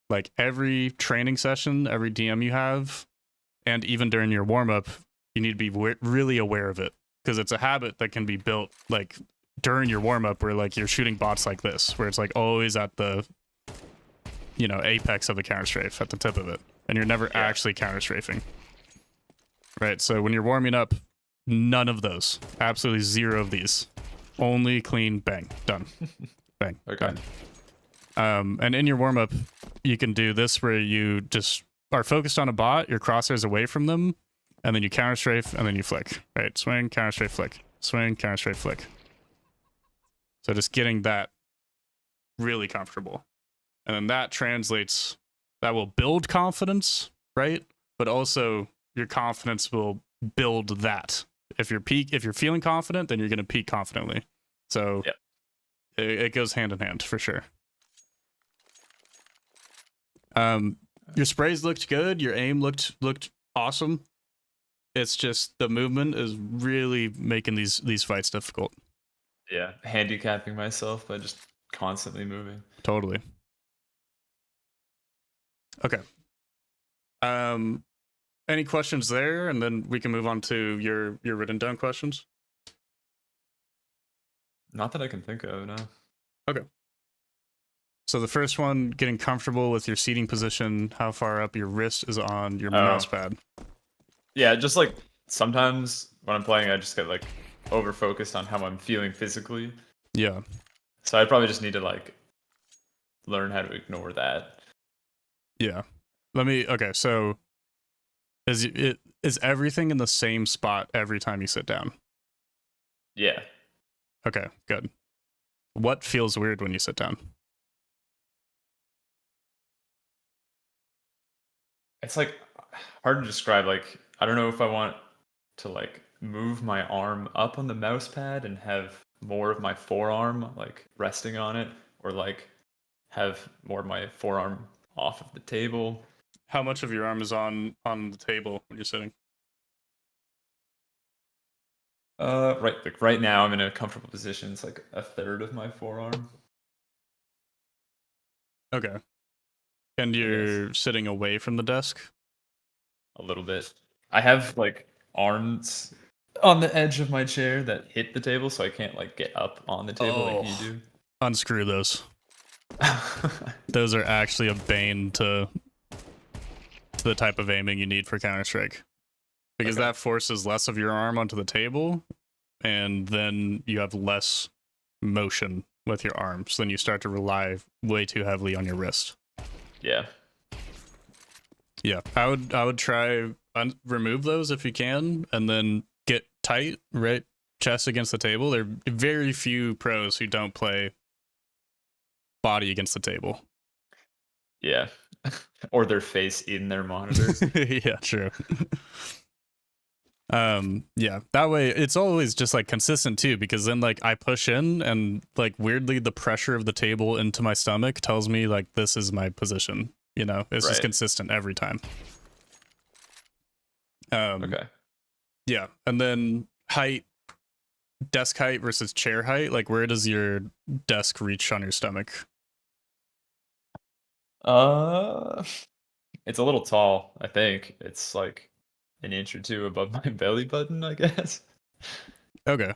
Like, every training session, every DM you have, and even during your warm-up, you need to be really aware of it. Because it's a habit that can be built, like, during your warm-up, where, like, you're shooting bots like this, where it's, like, always at the, you know, apex of the counter-strafe, at the tip of it. And you're never actually counter-strafing. Right, so when you're warming up, none of those. Absolutely 0 of these. Only clean, bang, done. Bang, Okay. done. And in your warm-up, you can do this where you just are focused on a bot, your crosshairs away from them, and then you counter-strafe, and then you flick. Right, swing, counter-strafe, flick. Swing, counter-strafe, flick. So just getting that really comfortable. And then that will build confidence, right? But also your confidence will build that. If you're feeling confident, then you're going to peak confidently. So Yep. it goes hand in hand for sure. Your sprays looked good. Your aim looked awesome. It's just the movement is really making these fights difficult. Yeah, handicapping myself by just constantly moving. Totally. Okay. Any questions there, and then we can move on to your written down questions. Not that I can think of, no. Okay. So the first one, getting comfortable with your seating position, how far up your wrist is on your mouse pad. Yeah, just like sometimes when I'm playing, I just get like over focused on how I'm feeling physically. Yeah. So I probably just need to like learn how to ignore that. Yeah. Okay, so is everything in the same spot every time you sit down? Yeah. Okay, good. What feels weird when you sit down? It's like hard to describe. Like, I don't know if I want to like move my arm up on the mouse pad and have more of my forearm like resting on it, or like have more of my forearm off of the table. How much of your arm is on the table when you're sitting? Right now I'm in a comfortable position. It's like a third of my forearm. Okay. And you're sitting away from the desk? A little bit. I have like arms on the edge of my chair that hit the table, so I can't like get up on the table like you do. Unscrew those. Those are actually a bane to the type of aiming you need for Counter-Strike. Because that forces less of your arm onto the table, and then you have less motion with your arms. Then you start to rely way too heavily on your wrist. Yeah. Yeah, I would try remove those if you can, and then get tight, right, chest against the table. There are very few pros who don't play body against the table. Yeah. Or their face in their monitor. Yeah, true. Yeah, that way it's always just like consistent too, because then like I push in and like weirdly the pressure of the table into my stomach tells me like this is my position. You know, it's just consistent every time. Okay. Yeah, and then height, desk height versus chair height. Like, where does your desk reach on your stomach? It's a little tall, I think. It's like an inch or two above my belly button, I guess. Okay.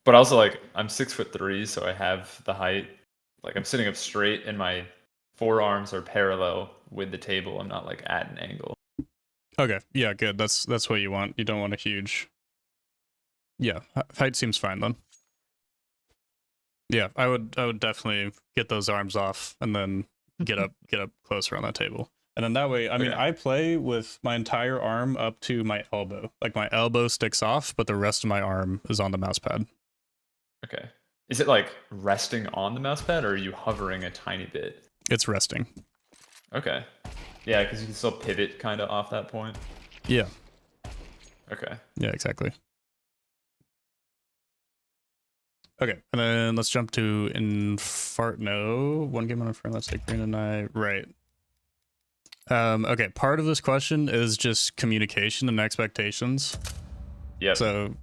But also like I'm 6'3", so I have the height. Like I'm sitting up straight and my forearms are parallel with the table. I'm not like at an angle. Okay. Yeah, good. That's what you want. You don't want a huge. Yeah, height seems fine then. Yeah, I would definitely get those arms off and then get up closer on that table. And then that way, I mean, I play with my entire arm up to my elbow. Like my elbow sticks off, but the rest of my arm is on the mouse pad. Okay. Is it like resting on the mouse pad, or are you hovering a tiny bit? It's resting. Okay. Yeah, because you can still pivot kind of off that point. Yeah. Okay. Yeah, exactly. Okay, and then let's jump to Inferno. One game on Inferno, let's take Green and I. Right. Okay, part of this question is just communication and expectations. Yeah. So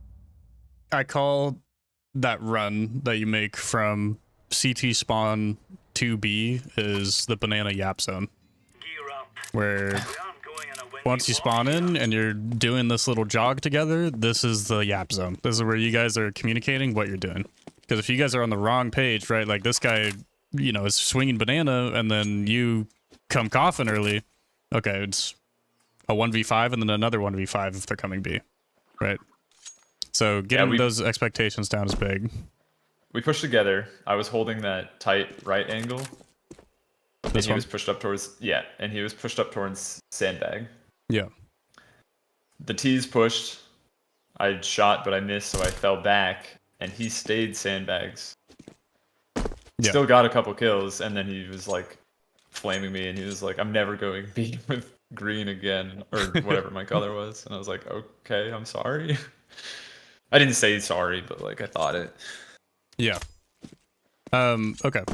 I call that run that you make from CT spawn to B is the banana yap zone. Where once you spawn in and you're doing this little jog together, this is the yap zone. This is where you guys are communicating what you're doing. Because if you guys are on the wrong page, right, like this guy, you know, is swinging banana and then you come coughing early, okay, it's a 1v5 and then another 1v5 if they're coming B, right? So getting those expectations down is big. We pushed together. I was holding that tight right angle. And he was pushed up towards, and he was pushed up towards sandbag. Yeah. The T's pushed. I shot, but I missed, so I fell back, and he stayed sandbags. Yeah. Still got a couple kills, and then he was like flaming me, and he was like, "I'm never going B with green again," or whatever my color was, and I was like, "Okay, I'm sorry." I didn't say sorry, but like I thought it. Yeah. Okay.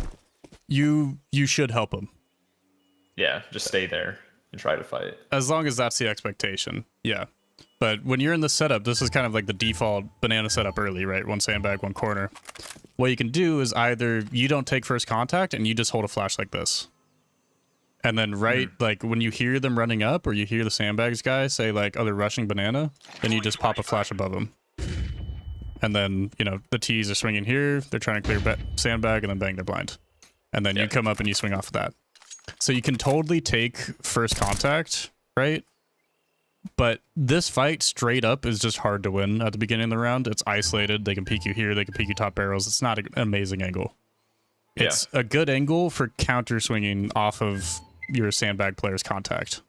You should help him. Yeah, just stay there and try to fight. As long as that's the expectation. Yeah. But when you're in the setup, this is kind of like the default banana setup early, right? One sandbag, one corner. What you can do is either you don't take first contact and you just hold a flash like this. And then like when you hear them running up or you hear the sandbags guy say like, oh, they're rushing banana, then you just pop a flash above them. And then, you know, the T's are swinging here. They're trying to clear sandbag and then bang, they're blind. And then you come up and you swing off of that. So you can totally take first contact, right? But this fight straight up is just hard to win at the beginning of the round. It's isolated. They can peek you here. They can peek you top barrels. It's not an amazing angle. It's a good angle for counter swinging off of your sandbag player's contact,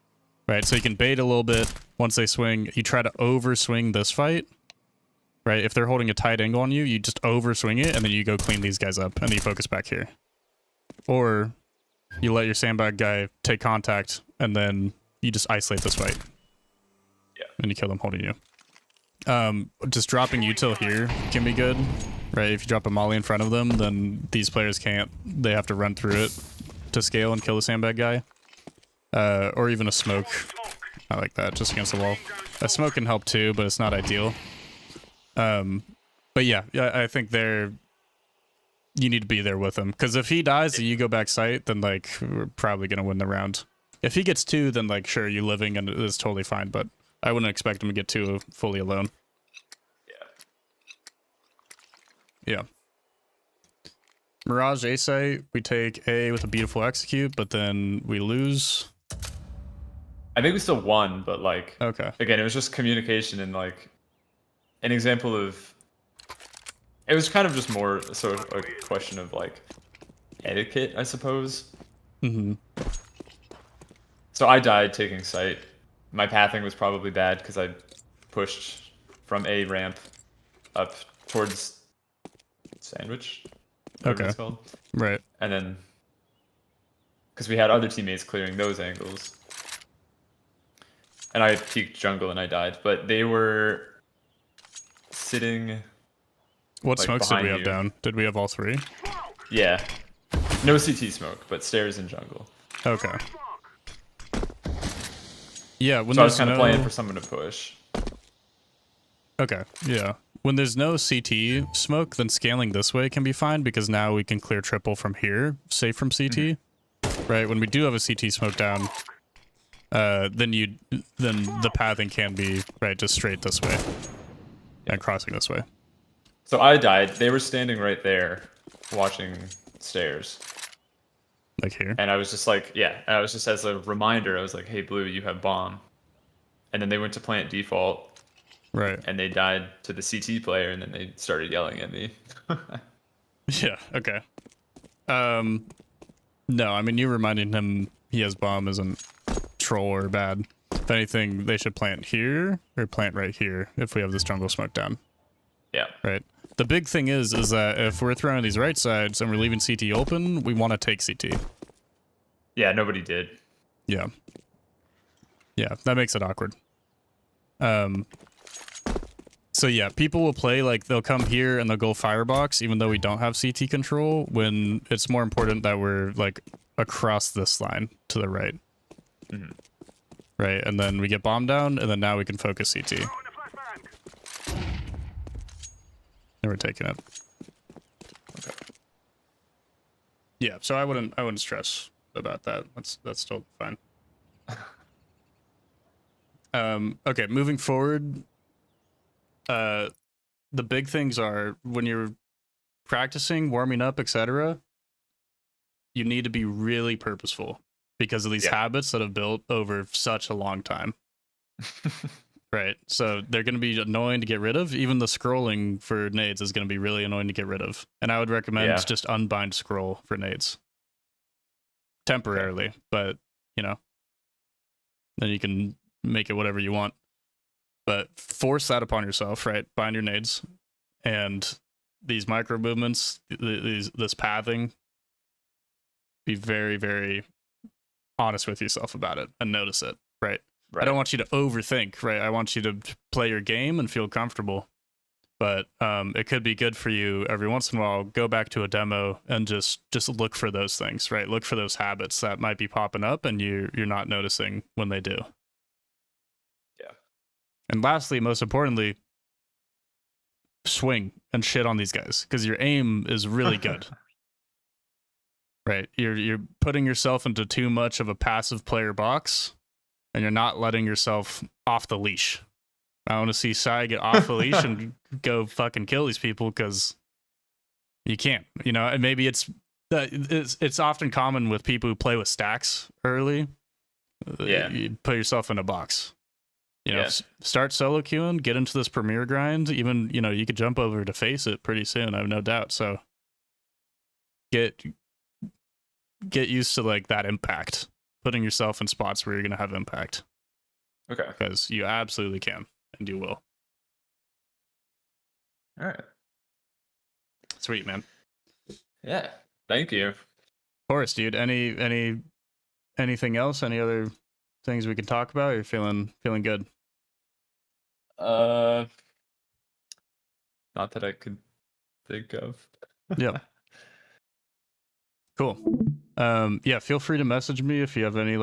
right? So you can bait a little bit. Once they swing, you try to overswing this fight, right? If they're holding a tight angle on you, you just overswing it, and then you go clean these guys up, and then you focus back here. Or you let your sandbag guy take contact, and then you just isolate this fight. Yeah. And you kill them holding you. Just dropping util here can be good, right? If you drop a molly in front of them, then these players can't. They have to run through it to scale and kill the sandbag guy. Or even a smoke. I like that, just against the wall. A smoke can help too, but it's not ideal. But yeah, I think you need to be there with him. Because if he dies and you go back sight, then like we're probably gonna win the round. If he gets 2, then like sure, you living and it's totally fine, but I wouldn't expect him to get 2 fully alone. Yeah. Mirage A site, we take A with a beautiful execute, but then we lose. I think we still won, but like Okay. again, it was just communication and like an example of. It was kind of just more sort of a question of like etiquette, I suppose. Mm-hmm. So I died taking sight. My pathing was probably bad because I pushed from A ramp up towards sandwich. Whatever it's called. Right. And then because we had other teammates clearing those angles. And I peeked jungle and I died. But they were sitting. What like, smokes did we behind have you. down? Did we have all 3? Yeah. No CT smoke, but stairs and jungle. Okay. Yeah, when So I was there's kind of no... playing for someone to push. Okay, yeah. When there's no CT smoke, then scaling this way can be fine because now we can clear triple from here, safe from CT. Right, when we do have a CT smoke down, then the pathing can be, right, just straight this way. And crossing this way. So I died. They were standing right there watching stairs. Like here? And I was just like, yeah. And I was just as a reminder, I was like, hey, Blue, you have bomb. And then they went to plant default. Right. And they died to the CT player, and then they started yelling at me. Yeah, okay. No, I mean, you reminding him he has bomb isn't troll or bad. If anything, they should plant here or plant right here if we have this jungle smoke down. Yeah. Right. The big thing is that if we're throwing these right sides and we're leaving CT open, we want to take CT. Yeah, nobody did. Yeah. Yeah, that makes it awkward. So yeah, people will play like they'll come here and they'll go firebox even though we don't have CT control when it's more important that we're like across this line to the right. Mm-hmm. Right, and then we get bomb down and then now we can focus CT. And we're taking it. Okay. Yeah, so I wouldn't stress about that. That's still fine. Okay, moving forward. The big things are when you're practicing, warming up, etc. You need to be really purposeful because of these habits that have built over such a long time. Right. So they're going to be annoying to get rid of. Even the scrolling for nades is going to be really annoying to get rid of. And I would recommend just unbind scroll for nades. Temporarily, but, you know, then you can make it whatever you want. But force that upon yourself, right? Bind your nades. And these micro movements, this pathing, be very, very honest with yourself about it and notice it, right? Right. I don't want you to overthink, right? I want you to play your game and feel comfortable. But it could be good for you every once in a while, go back to a demo and just look for those things, right? Look for those habits that might be popping up and you're not noticing when they do. Yeah. And lastly, most importantly, swing and shit on these guys because your aim is really good. Right? You're putting yourself into too much of a passive player box and you're not letting yourself off the leash. I want to see Sai get off the leash and go fucking kill these people because you can't, you know. And maybe it's often common with people who play with stacks early. Yeah. You put yourself in a box. You know, Yeah. start solo queuing, get into this Premier grind. Even, you know, you could jump over to face it pretty soon. I have no doubt. So get used to like that impact, putting yourself in spots where you're gonna have impact. Okay. Because you absolutely can. And you will. All right. Sweet, man. Yeah. Thank you. Of course, dude. Anything else? Any other things we can talk about? You're feeling good. Not that I could think of. Yeah. Cool. Yeah, feel free to message me if you have any